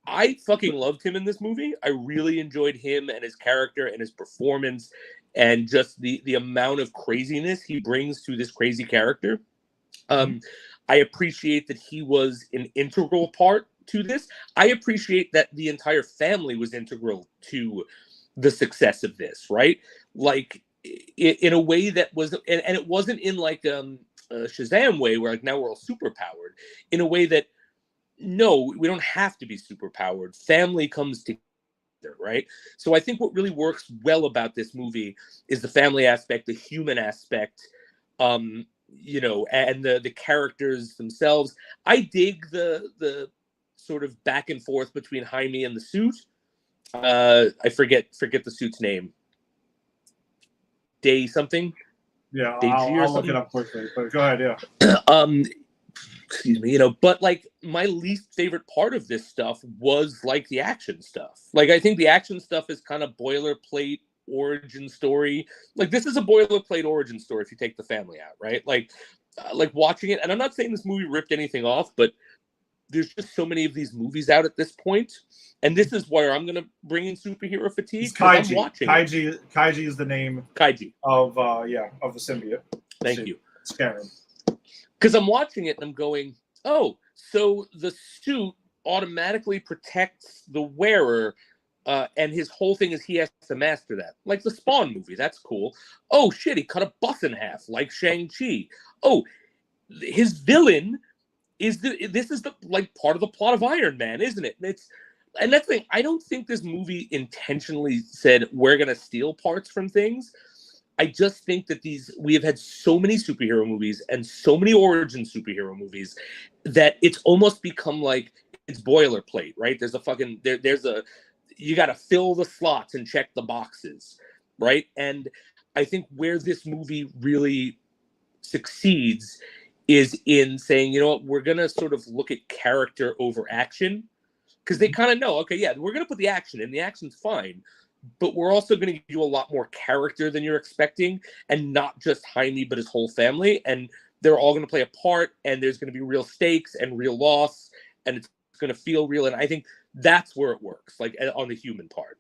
I fucking loved him in this movie. I really enjoyed him and his character and his performance and just the amount of craziness he brings to this crazy character. I appreciate that he was an integral part to this. I appreciate that the entire family was integral to the success of this, right? Like in a way that was, and it wasn't in like a Shazam way where like now we're all super powered. In a way that no, we don't have to be super powered. Family comes together, right? So I think what really works well about this movie is the family aspect, the human aspect, you know, and the characters themselves. I dig the sort of back and forth between Jaime and the suit. I forget the suit's name. Day something. Yeah, Day G or I'll look something? it up quickly. But go ahead. Yeah. Excuse me, you know, but like my least favorite part of this stuff was like the action stuff. Like I think the action stuff is kind of boilerplate origin story. Like this is a boilerplate origin story if you take the family out, right? Like watching it, and I'm not saying this movie ripped anything off, but there's just so many of these movies out at this point, and this is where I'm gonna bring in superhero fatigue. It's Kaiji. I'm watching Kaiji is the name Kaiji of of the symbiote. Thank you. Scaring. Because I'm watching it and I'm going, oh, so the suit automatically protects the wearer, and his whole thing is he has to master that. Like the Spawn movie, that's cool. Oh shit, he cut a bus in half, like Shang-Chi. Oh, his villain is this is the like part of the plot of Iron Man, isn't it? And that's the thing. I don't think this movie intentionally said we're gonna steal parts from things. I just think that we have had so many superhero movies and so many origin superhero movies that it's almost become like it's boilerplate, right? There's a fucking you got to fill the slots and check the boxes, right? And I think where this movie really succeeds is in saying, you know what, we're gonna sort of look at character over action because they kind of know, okay, yeah, we're gonna put the action in. The action's fine. But we're also going to give you a lot more character than you're expecting, and not just Jaime, but his whole family. And they're all going to play a part, and there's going to be real stakes and real loss, and it's going to feel real. And I think that's where it works, like on the human part.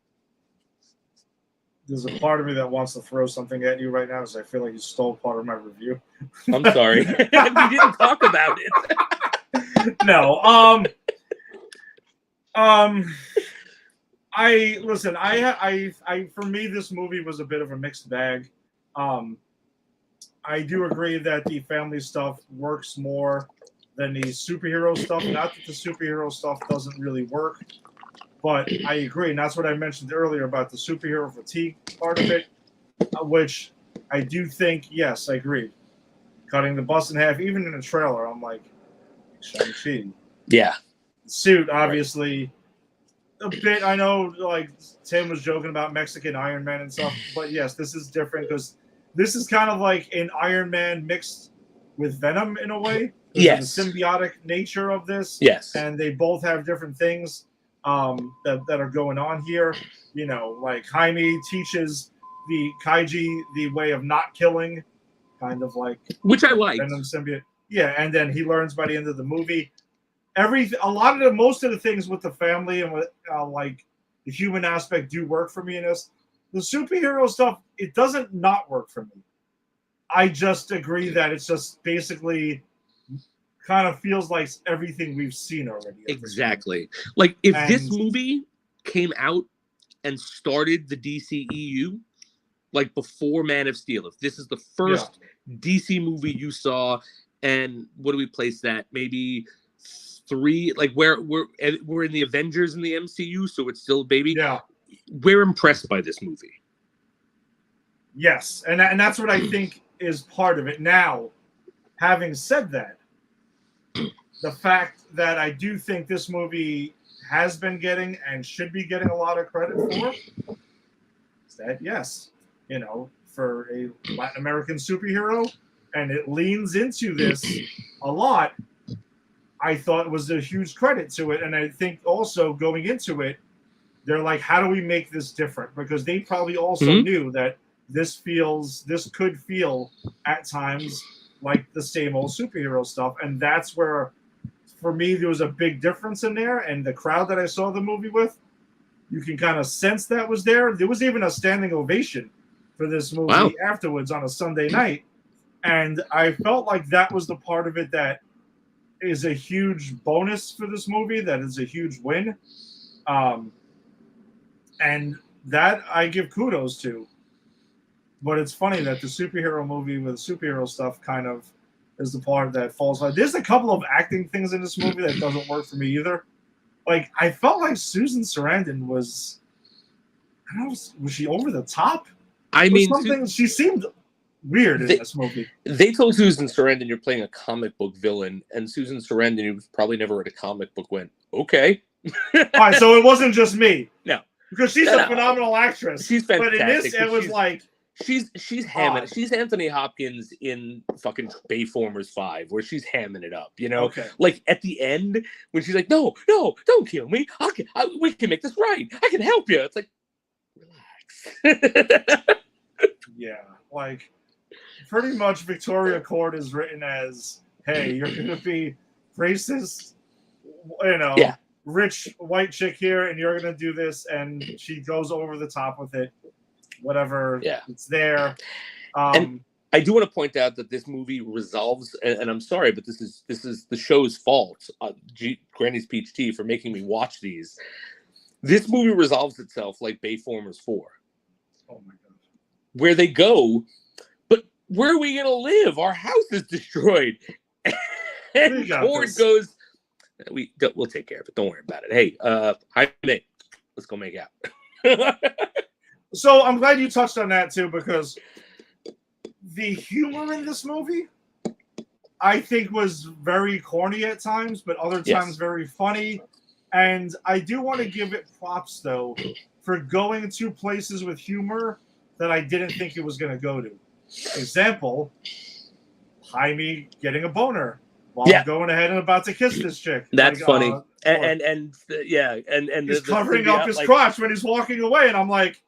There's a part of me that wants to throw something at you right now because I feel like you stole part of my review. I'm sorry. We didn't talk about it. No. I for me, this movie was a bit of a mixed bag. I do agree that the family stuff works more than the superhero stuff. Not that the superhero stuff doesn't really work, but I agree, and that's what I mentioned earlier about the superhero fatigue part of it, which I do think, yes, I agree. Cutting the bus in half, even in the trailer, I'm like, Shang-Chi. Yeah. Suit, obviously. A bit, I know, like Tim was joking about Mexican Iron Man and stuff, but yes, this is different because this is kind of like an Iron Man mixed with Venom in a way. Yes. The symbiotic nature of this. Yes. And they both have different things that are going on here. You know, like Jaime teaches the Kaiji the way of not killing, kind of like which I like. Venom symbiote. Yeah, and then he learns by the end of the movie. Most of the things with the family and with like the human aspect do work for me in this. The superhero stuff, it doesn't not work for me. I just agree that it's just basically kind of feels like everything we've seen already. Exactly. Like if this movie came out and started the DCEU, like before Man of Steel, if this is the first DC movie you saw, and what do we place that? Maybe 3, like we're in the Avengers in the MCU, so it's still a baby. Yeah, we're impressed by this movie. Yes, and that's what I think is part of it. Now, having said that, the fact that I do think this movie has been getting and should be getting a lot of credit for is that, yes, you know, for a Latin American superhero, and it leans into this a lot. I thought it was a huge credit to it. And I think also going into it, they're like, how do we make this different? Because they probably also knew that this could feel at times like the same old superhero stuff. And that's where, for me, there was a big difference in there, and the crowd that I saw the movie with, you can kind of sense that was there. There was even a standing ovation for this movie afterwards on a Sunday night, and I felt like that was the part of it that is a huge bonus for this movie, that is a huge win. And that I give kudos to. But it's funny that the superhero movie with superhero stuff kind of is the part that falls out. There's a couple of acting things in this movie that doesn't work for me either. Like, I felt like Susan Sarandon was, I don't know, was she over the top? I mean, she seemed weird in this movie. They told Susan Sarandon you're playing a comic book villain, and Susan Sarandon, who's probably never read a comic book, went, okay. All right, so it wasn't just me. No. Because she's a phenomenal actress. She's fantastic. But in this, it was like... She's hamming. She's Anthony Hopkins in fucking Bayformers 5, where she's hamming it up. You know, like at the end when she's like, "No, don't kill me. We can make this right. I can help you." It's like, relax. Yeah, like pretty much Victoria Court is written as, "Hey, you're gonna be racist, rich white chick here, and you're gonna do this," and she goes over the top with it. Whatever, it's there. And I do want to point out that this movie resolves, and I'm sorry, but this is the show's fault. Granny's Peach Tea for making me watch these. This movie resolves itself like Bayformers 4. Oh my god! Where they go, but where are we gonna live? Our house is destroyed. And Ford goes, we'll take care of it. Don't worry about it. Hey, hi Nate. Let's go make out. So I'm glad you touched on that too, because the humor in this movie, I think, was very corny at times, but other times very funny. And I do want to give it props, though, for going to places with humor that I didn't think it was going to go to. Example, Jaime getting a boner while I'm going ahead and about to kiss this chick. That's funny. And he's covering up his crotch when he's walking away, and I'm like,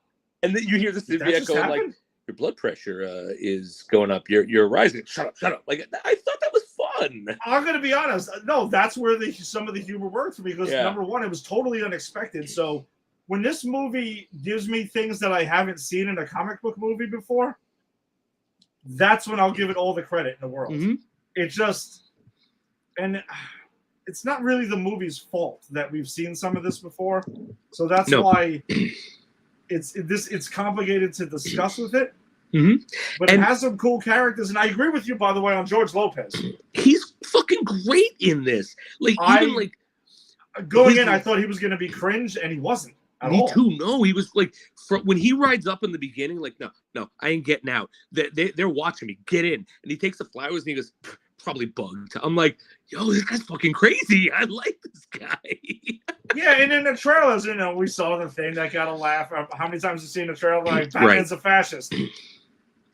and then you hear the symbiote going like, "Your blood pressure is going up. You're rising. Shut up." Like, I thought that was fun. I'm gonna be honest. No, that's where some of the humor worked for me, because number one, it was totally unexpected. So when this movie gives me things that I haven't seen in a comic book movie before, that's when I'll give it all the credit in the world. Mm-hmm. It just, and it's not really the movie's fault that we've seen some of this before. So that's why. It's complicated to discuss with it, but it has some cool characters, and I agree with you, by the way, on George Lopez. He's fucking great in this. Like, going in, I thought he was going to be cringe, and he wasn't at all. Me too. No, he was like, when he rides up in the beginning, like, no, I ain't getting out. They're watching me. Get in, and he takes the flowers and he goes, probably bugged. I'm like, yo, this guy's fucking crazy. I like this guy. Yeah, and in the trailers, we saw the thing that got a laugh. How many times have you seen a trailer like Batman's a fascist? In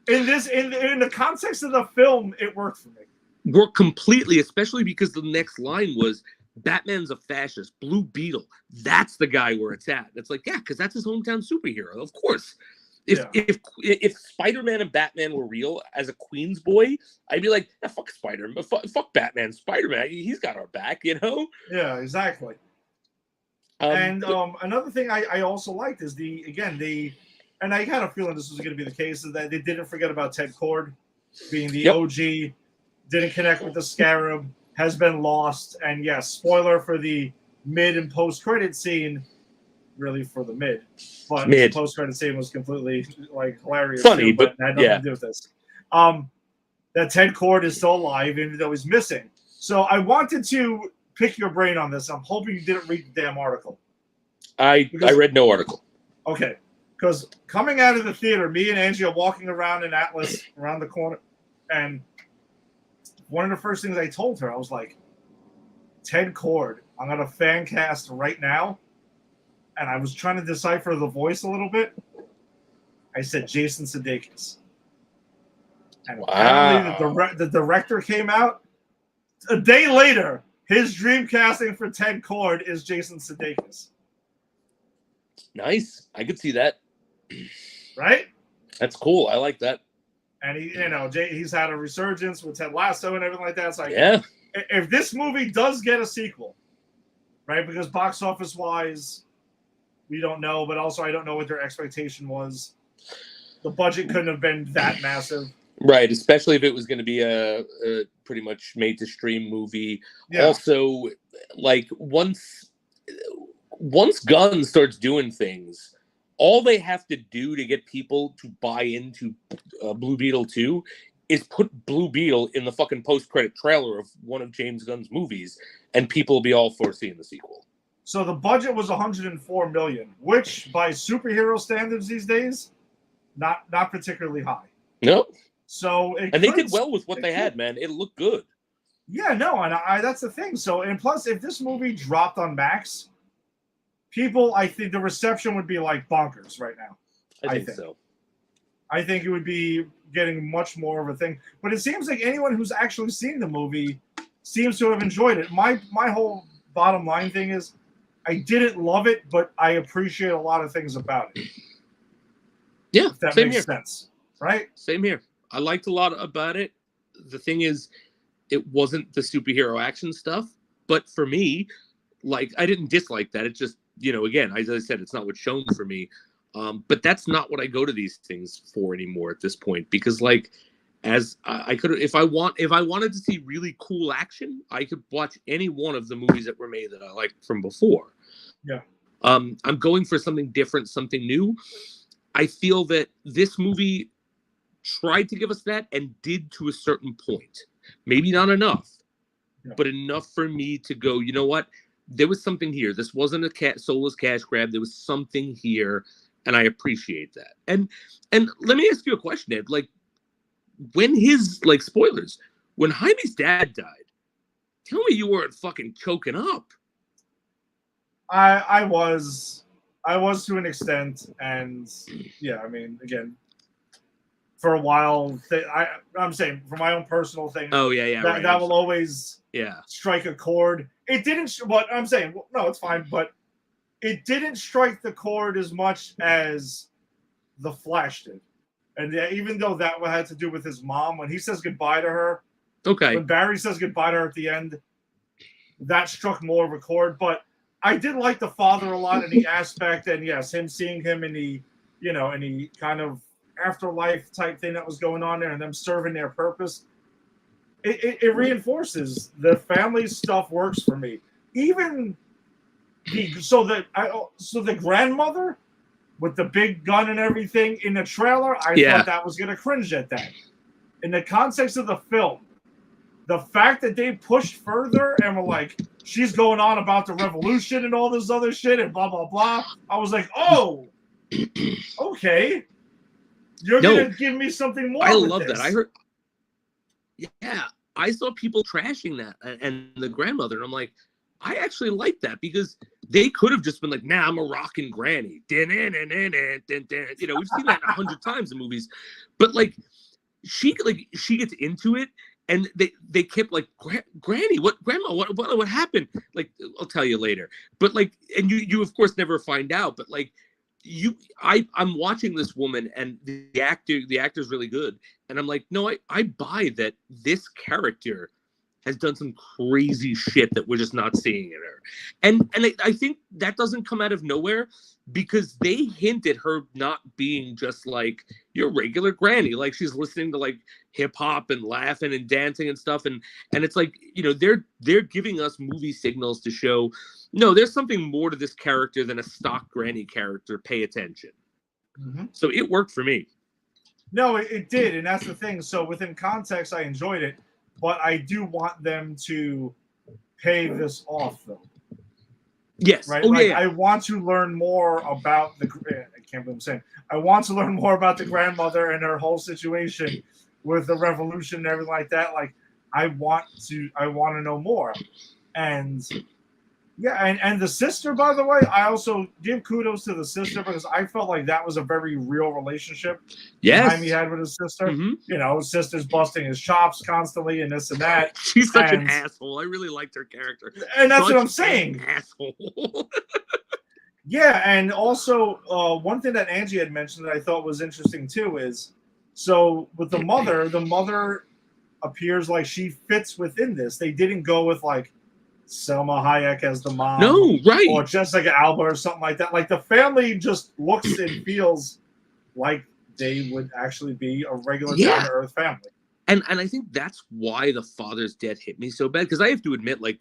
the context of the film, it worked for me. Worked completely, especially because the next line was, Batman's a fascist. Blue Beetle. That's the guy where it's at. It's like, yeah, because that's his hometown superhero. Of course. If Spider-Man and Batman were real, as a Queens boy, I'd be like, fuck Spider-Man, fuck Batman, Spider-Man, he's got our back, Yeah, exactly. Another thing I also liked is and I had a feeling this was going to be the case, is that they didn't forget about Ted Kord being the OG, didn't connect with the Scarab, has been lost, and yes, spoiler for the mid and post-credit scene, really for the mid. But the post-credit scene was completely hilarious. Funny, too, but had nothing to do with this. That Ted Kord is still alive, even though he's missing. So I wanted to pick your brain on this. I'm hoping you didn't read the damn article. I read no article. Okay. Because coming out of the theater, me and Angie are walking around in Atlas around the corner, and one of the first things I told her, I was like, Ted Kord, I'm going to fan cast right now. And I was trying to decipher the voice a little bit. I said Jason Sudeikis. And apparently the director came out. A day later, his dream casting for Ted Kord is Jason Sudeikis. Nice. I could see that. Right? That's cool. I like that. And he's had a resurgence with Ted Lasso and everything like that. It's like, if this movie does get a sequel, right? Because box office wise, we don't know, but also I don't know what their expectation was. The budget couldn't have been that massive. Right, especially if it was going to be a pretty much made to stream movie. Yeah. Also, like once Gunn starts doing things, all they have to do to get people to buy into Blue Beetle 2 is put Blue Beetle in the fucking post-credit trailer of one of James Gunn's movies, and people will be all for seeing the sequel. So the budget was $104 million, which by superhero standards these days, not particularly high. No. So they did well with what they had, man. It looked good. Yeah, no, and that's the thing. So, and plus, if this movie dropped on Max, people, I think the reception would be like bonkers right now. I think so. I think it would be getting much more of a thing. But it seems like anyone who's actually seen the movie seems to have enjoyed it. My whole bottom line thing is, I didn't love it, but I appreciate a lot of things about it. Yeah, if that same makes here. sense, right? Same here. I liked a lot about it. The thing is, it wasn't the superhero action stuff, but for me, like, I didn't dislike that. It just, again, as I said, it's not what's shown for me. But that's not what I go to these things for anymore at this point, because like, as I could, if I wanted to see really cool action, I could watch any one of the movies that were made that I liked from before. Yeah. I'm going for something different, something new. I feel that this movie tried to give us that and did to a certain point. Maybe not enough, but enough for me to go, you know what? There was something here. This wasn't a soulless cash grab. There was something here, and I appreciate that. And let me ask you a question, Ed. Like, when spoilers, when Jaime's dad died, tell me you weren't fucking choking up. I was to an extent, and yeah, I mean, again, for a while, I'm saying for my own personal thing. Oh yeah, that will always strike a chord. It didn't. But I'm saying no, it's fine, but it didn't strike the chord as much as The Flash did. And even though that had to do with his mom, when he says goodbye to her, when Barry says goodbye to her at the end, that struck more of a chord. But I did like the father a lot in the aspect, and yes, him seeing him in the, in the kind of afterlife type thing that was going on there, and them serving their purpose. It reinforces the family stuff works for me. Even the grandmother with the big gun and everything in the trailer, I thought that was gonna cringe at that. In the context of the film, the fact that they pushed further and were like, she's going on about the revolution and all this other shit and blah blah blah. I was like, oh, okay. You're gonna give me something more. I love that. I heard. Yeah, I saw people trashing that and the grandmother, and I'm like, I actually like that because they could have just been like, "Nah, I'm a rockin' granny." We've seen that 100 times in movies, but like, she gets into it, and they kept like, "Granny, grandma, what happened?" Like, I'll tell you later. But like, and you of course never find out, but like. I'm watching this woman, and the actor's really good, and I'm like, no, I buy that this character has done some crazy shit that we're just not seeing in her, and I think that doesn't come out of nowhere because they hint at her not being just like your regular granny, like she's listening to like hip hop and laughing and dancing and stuff, and it's like, they're giving us movie signals to show. No, there's something more to this character than a stock granny character. Pay attention. Mm-hmm. So it worked for me. No, it did, and that's the thing. So within context, I enjoyed it, but I do want them to pay this off, though. Yes. Right. I want to learn more about I can't believe I'm saying. I want to learn more about the grandmother and her whole situation with the revolution and everything like that. Like, I want to know more, and. Yeah, and the sister, by the way, I also give kudos to the sister because I felt like that was a very real relationship. Yes, he had with his sister. Mm-hmm. His sister's busting his chops constantly and this and that. She's such an asshole. I really liked her character, and that's what I'm saying. Asshole. Yeah, and also one thing that Angie had mentioned that I thought was interesting too is, so with the mother, appears like she fits within this. They didn't go with like Selma Hayek as the mom, No, right. or Jessica Alba or something like that. Like the family just looks and feels like they would actually be a regular down to earth family. And I think that's why the father's death hit me so bad, because I have to admit, like,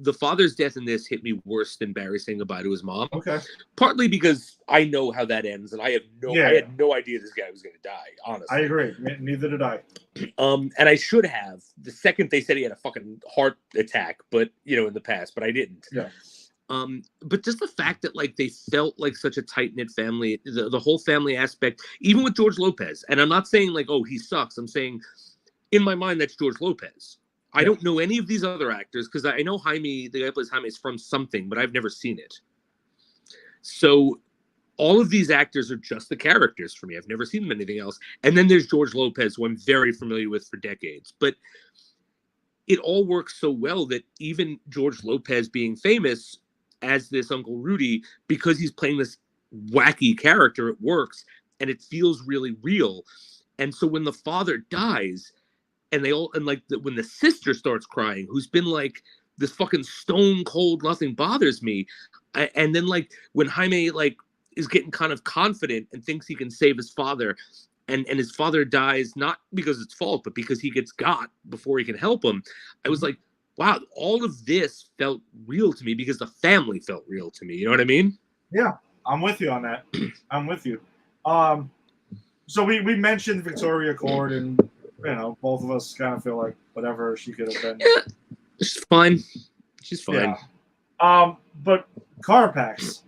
the father's death in this hit me worse than Barry saying goodbye to his mom. Okay. Partly because I know how that ends, and I had no idea this guy was going to die, honestly. I agree. Neither did I. And I should have the second they said he had a fucking heart attack, but, you know, in the past, but I didn't. Yeah. But just the fact that, like, they felt like such a tight-knit family, the whole family aspect, even with George Lopez. And I'm not saying, like, oh, he sucks. I'm saying, in my mind, that's George Lopez. I don't know any of these other actors, because I know Jaime, the guy who plays Jaime, is from something, but I've never seen it. So all of these actors are just the characters for me. I've never seen them in anything else. And then there's George Lopez, who I'm very familiar with for decades. But it all works so well that even George Lopez being famous as this Uncle Rudy, because he's playing this wacky character, it works, and it feels really real. And so when the father dies, and when the sister starts crying, who's been like this fucking stone cold, nothing bothers me. And then like when Jaime like is getting kind of confident and thinks he can save his father, and his father dies, not because it's fault, but because he gets got before he can help him. I was like, wow, all of this felt real to me because the family felt real to me. You know what I mean? Yeah, I'm with you on that. I'm with you. So we mentioned Victoria Cord, and you know, both of us kind of feel like whatever she could have been. Yeah, she's fine. She's fine. Yeah. But Carapax.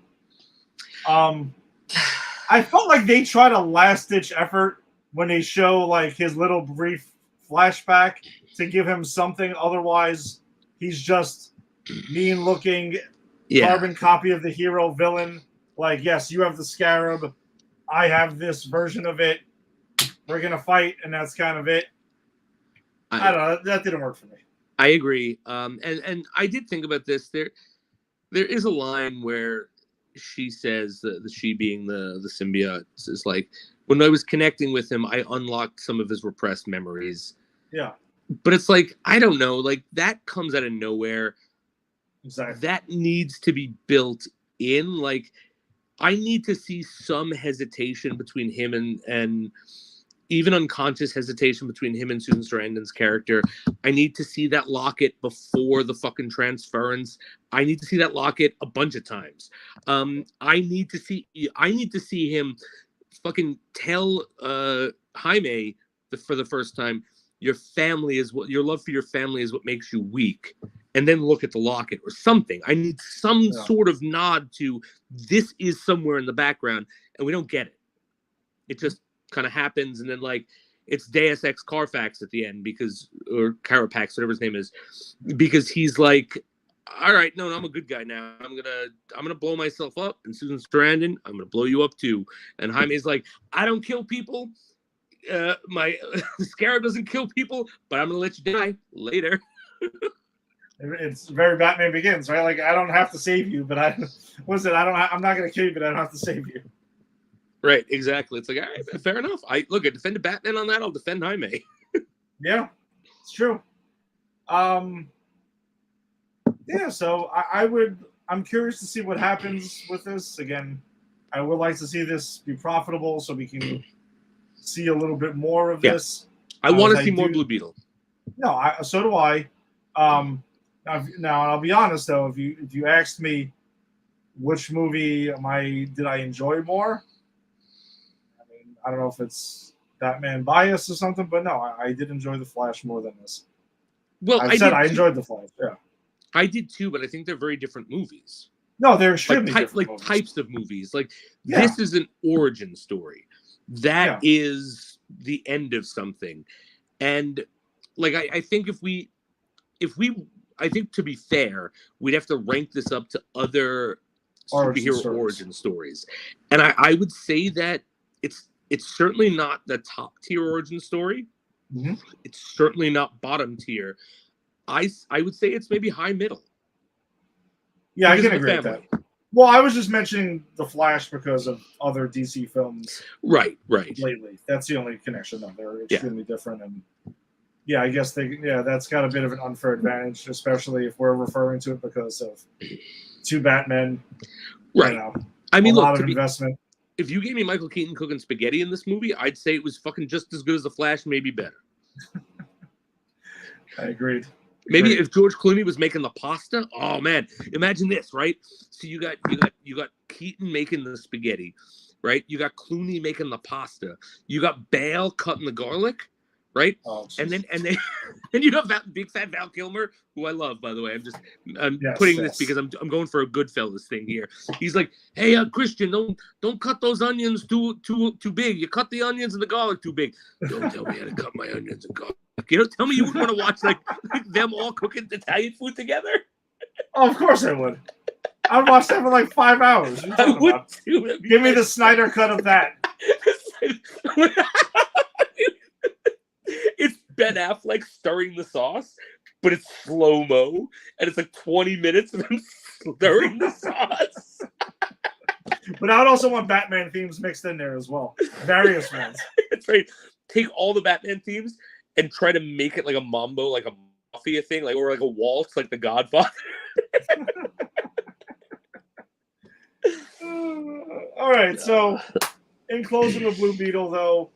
I felt like they tried a last-ditch effort when they show like his little brief flashback to give him something. Otherwise, he's just mean-looking carbon copy of the hero villain. Like, yes, you have the Scarab. I have this version of it. We're going to fight, and that's kind of it. I don't know. That didn't work for me. I agree. And I did think about this. There is a line where she says, the she being the symbiote, is like, when I was connecting with him, I unlocked some of his repressed memories. Yeah. But it's like, I don't know. Like, that comes out of nowhere. Exactly. That needs to be built in. Like, I need to see some hesitation between him and even unconscious hesitation between him and Susan Sarandon's character. I need to see that locket before the fucking transference. I need to see that locket a bunch of times. I need to see him fucking tell Jaime for the first time, your love for your family is what makes you weak. And then look at the locket or something. I need some sort of nod to this is somewhere in the background, and we don't get it. It just kind of happens, and then like it's Deus Ex Carfax at the end or Carapax, whatever his name is, because he's like, all right, no, I'm a good guy now. I'm gonna blow myself up, and Susan Sarandon, I'm gonna blow you up too. And Jaime's like, I don't kill people. My Scarab doesn't kill people, but I'm gonna let you die later. It's very Batman Begins, right? Like, I don't have to save you, but I'm not going to kill you, but I don't have to save you. Right, exactly. It's like, all right, fair enough. I defended Batman on that. I'll defend Jaime. Yeah, it's true. Yeah, so I'm curious to see what happens with this. Again, I would like to see this be profitable so we can see a little bit more of this. I want to see more Blue Beetle. No, so do I. Now, I'll be honest though. If you asked me which movie did I enjoy more, I mean, I don't know if it's Batman bias or something, but no, I did enjoy The Flash more than this. Well, I enjoyed The Flash. Yeah, I did too, but I think they're very different movies. No, they're extremely different movies. Types of movies. Like this is an origin story. That is the end of something, and like I think I think to be fair, we'd have to rank this up to other superhero origin stories. And I would say that it's certainly not the top tier origin story. Mm-hmm. It's certainly not bottom tier. I would say it's maybe high middle. Yeah, I can agree with that. Well, I was just mentioning The Flash because of other DC films. Right. Lately. That's the only connection, though. They're extremely different. And Yeah, I guess that's got a bit of an unfair advantage, especially if we're referring to it because of two Batmen. Right. You know, I mean, a look, lot of investment. If you gave me Michael Keaton cooking spaghetti in this movie, I'd say it was fucking just as good as The Flash, maybe better. I agreed. Maybe if George Clooney was making the pasta, oh man, imagine this, right? So you got Keaton making the spaghetti, right? You got Clooney making the pasta. You got Bale cutting the garlic, right? Oh, and then you have big fat Val Kilmer, who I love, by the way. I'm Yes, putting this because I'm going for a Goodfellas thing here. He's like, hey, Christian, don't cut those onions too big. You cut the onions and the garlic too big. Don't tell me how to cut my onions and garlic. You know, tell me you wouldn't want to watch like them all cooking Italian food together. Oh, of course I would. I'd watch that for like 5 hours. I would too. Give me the Snyder cut of that. It's Ben Affleck stirring the sauce, but it's slow-mo, and it's like 20 minutes of him stirring the sauce. But I would also want Batman themes mixed in there as well. Various ones. That's right. Take all the Batman themes and try to make it like a mambo, like a mafia thing, like or like a waltz, like The Godfather. All right, so in closing with Blue Beetle, though,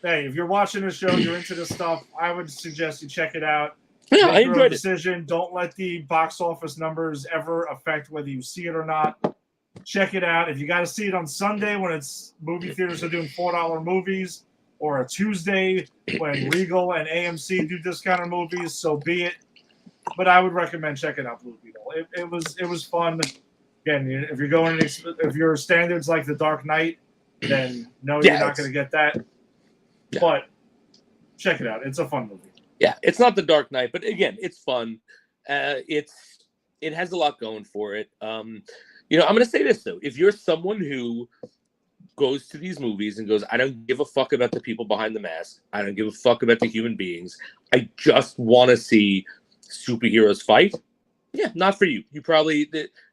hey, if you're watching this show, you're into this stuff, I would suggest you check it out. Yeah, I Make your own enjoyed it. decision. Don't let the box office numbers ever affect whether you see it or not. Check it out. If you got to see it on Sunday when it's movie theaters are doing $4 movies, or a Tuesday when Regal and AMC do discounted movies, so be it. But I would recommend checking out Blue Beetle. It was fun. Again, if your standards like The Dark Knight, then no, you're not going to get that. Yeah. But check it out. It's a fun movie. Yeah, it's not The Dark Knight, but again, it's fun. It has a lot going for it. I'm going to say this though: if you're someone who goes to these movies and goes, I don't give a fuck about the people behind the mask. I don't give a fuck about the human beings. I just want to see superheroes fight. Yeah, not for you. You probably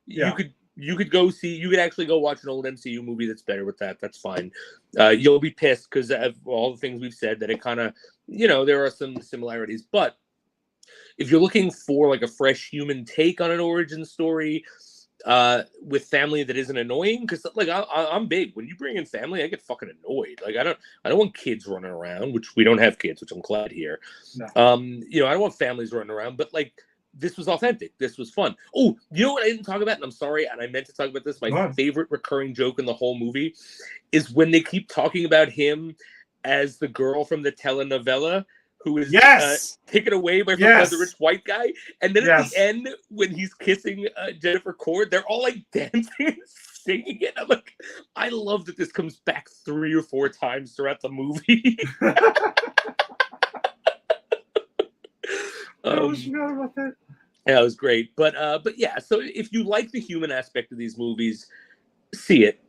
you could go see. You could actually go watch an old MCU movie that's better with that. That's fine. You'll be pissed because of all the things we've said that it kind of, there are some similarities. But if you're looking for like a fresh human take on an origin story, with family that isn't annoying, because like I'm big. When you bring in family, I get fucking annoyed. Like I don't want kids running around, which we don't have kids, which I'm glad here. No. I don't want families running around, but like this was authentic. This was fun. Oh, you know what I didn't talk about, and I'm sorry, and I meant to talk about this. My favorite recurring joke in the whole movie is when they keep talking about him as the girl from the telenovela who is taken away by the rich white guy. And then at the end, when he's kissing Jennifer Cord, they're all like dancing and singing it. I'm like, I love that this comes back 3 or 4 times throughout the movie. I was forgot about that. Yeah, it was great. But yeah, so if you like the human aspect of these movies, see it.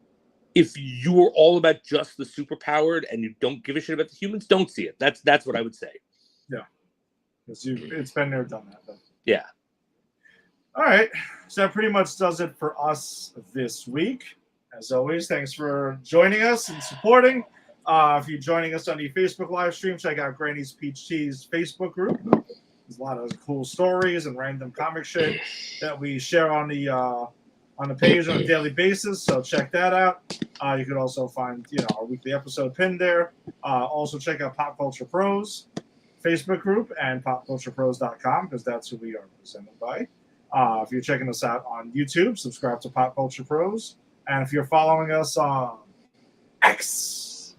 If you're all about just the superpowered and you don't give a shit about the humans, don't see it. That's what I would say. Yeah. It's been there, done that. Though. Yeah. All right. So that pretty much does it for us this week. As always, thanks for joining us and supporting. If you're joining us on the Facebook live stream, check out Granny's Peach Tea's Facebook group. There's a lot of cool stories and random comic shit that we share on the page on a daily basis, so check that out. You can also find our weekly episode pinned there. Also check out Pop Culture Pros Facebook group and popculturepros.com because that's who we are presented by. If you're checking us out on YouTube, subscribe to Pop Culture Pros, and if you're following us on X,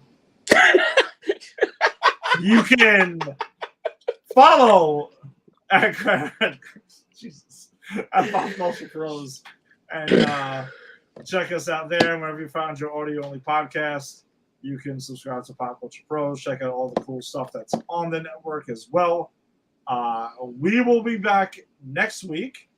you can follow at Jesus at Pop Culture Pros. And check us out there. Whenever you find your audio-only podcast, you can subscribe to Pop Culture Pros. Check out all the cool stuff that's on the network as well. We will be back next week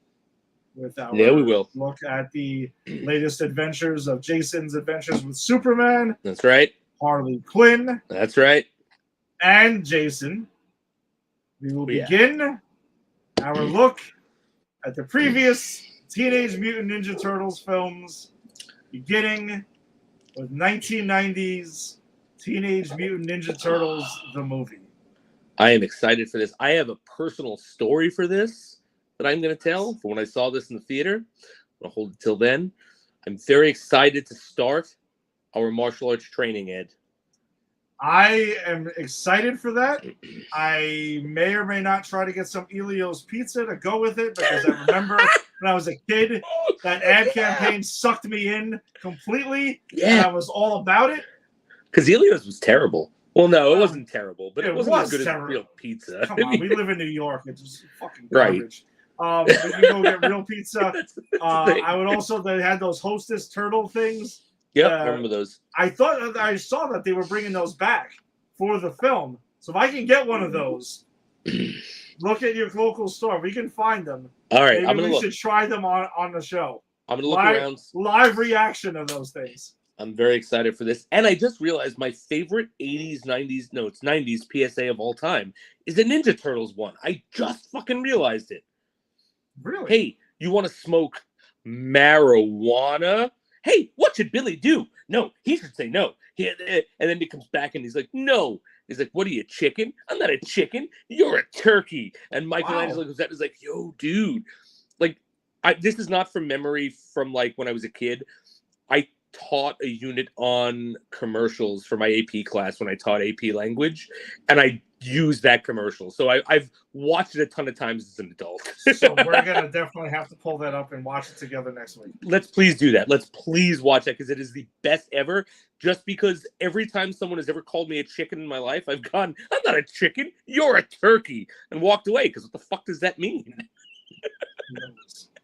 with our look at the latest adventures of Jason's Adventures with Superman. That's right. Harley Quinn. That's right. And Jason. We will begin our look at the previous Teenage Mutant Ninja Turtles films, beginning with 1990's Teenage Mutant Ninja Turtles, the movie. I am excited for this. I have a personal story for this that I'm going to tell for when I saw this in the theater. I'll hold it till then. I'm very excited to start our martial arts training, Ed. I am excited for that. I may or may not try to get some Elio's pizza to go with it because I remember when I was a kid, that ad campaign sucked me in completely, and I was all about it. Because Elio's was terrible. Well, no, it wasn't terrible, but it wasn't as good terrible. as real pizza. Come on, we live in New York. It's just fucking garbage. Right. We can go get real pizza. I would also, they had those Hostess turtle things. Yep, I remember those. I saw that they were bringing those back for the film. So if I can get one of those, look at your local store. We can find them. All right, maybe we should try them on the show. I'm gonna look around. Live reaction of those things. I'm very excited for this. And I just realized my favorite 80s, 90s, no, it's 90s PSA of all time is the Ninja Turtles one. I just fucking realized it. Really? Hey, you want to smoke marijuana? Hey, what should Billy do? No, he should say no. And then he comes back and he's like, no. He's like, what are you, chicken? I'm not a chicken. You're a turkey. And Michelangelo comes out and is like, yo, dude. Like, this is not from memory from, like, when I was a kid. I taught a unit on commercials for my AP class when I taught AP language. And I used that commercial. So I've watched it a ton of times as an adult. So we're going to definitely have to pull that up and watch it together next week. Let's please do that. Let's please watch that because it is the best ever. Just because every time someone has ever called me a chicken in my life, I've gone, I'm not a chicken, you're a turkey, and walked away because what the fuck does that mean?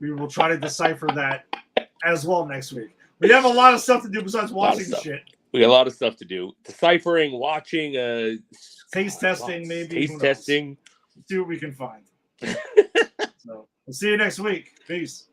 We will try to decipher that as well next week. We have a lot of stuff to do besides watching shit. We got a lot of stuff to do. Deciphering, watching, taste testing, maybe. Taste testing. See what we can find. So we'll see you next week. Peace.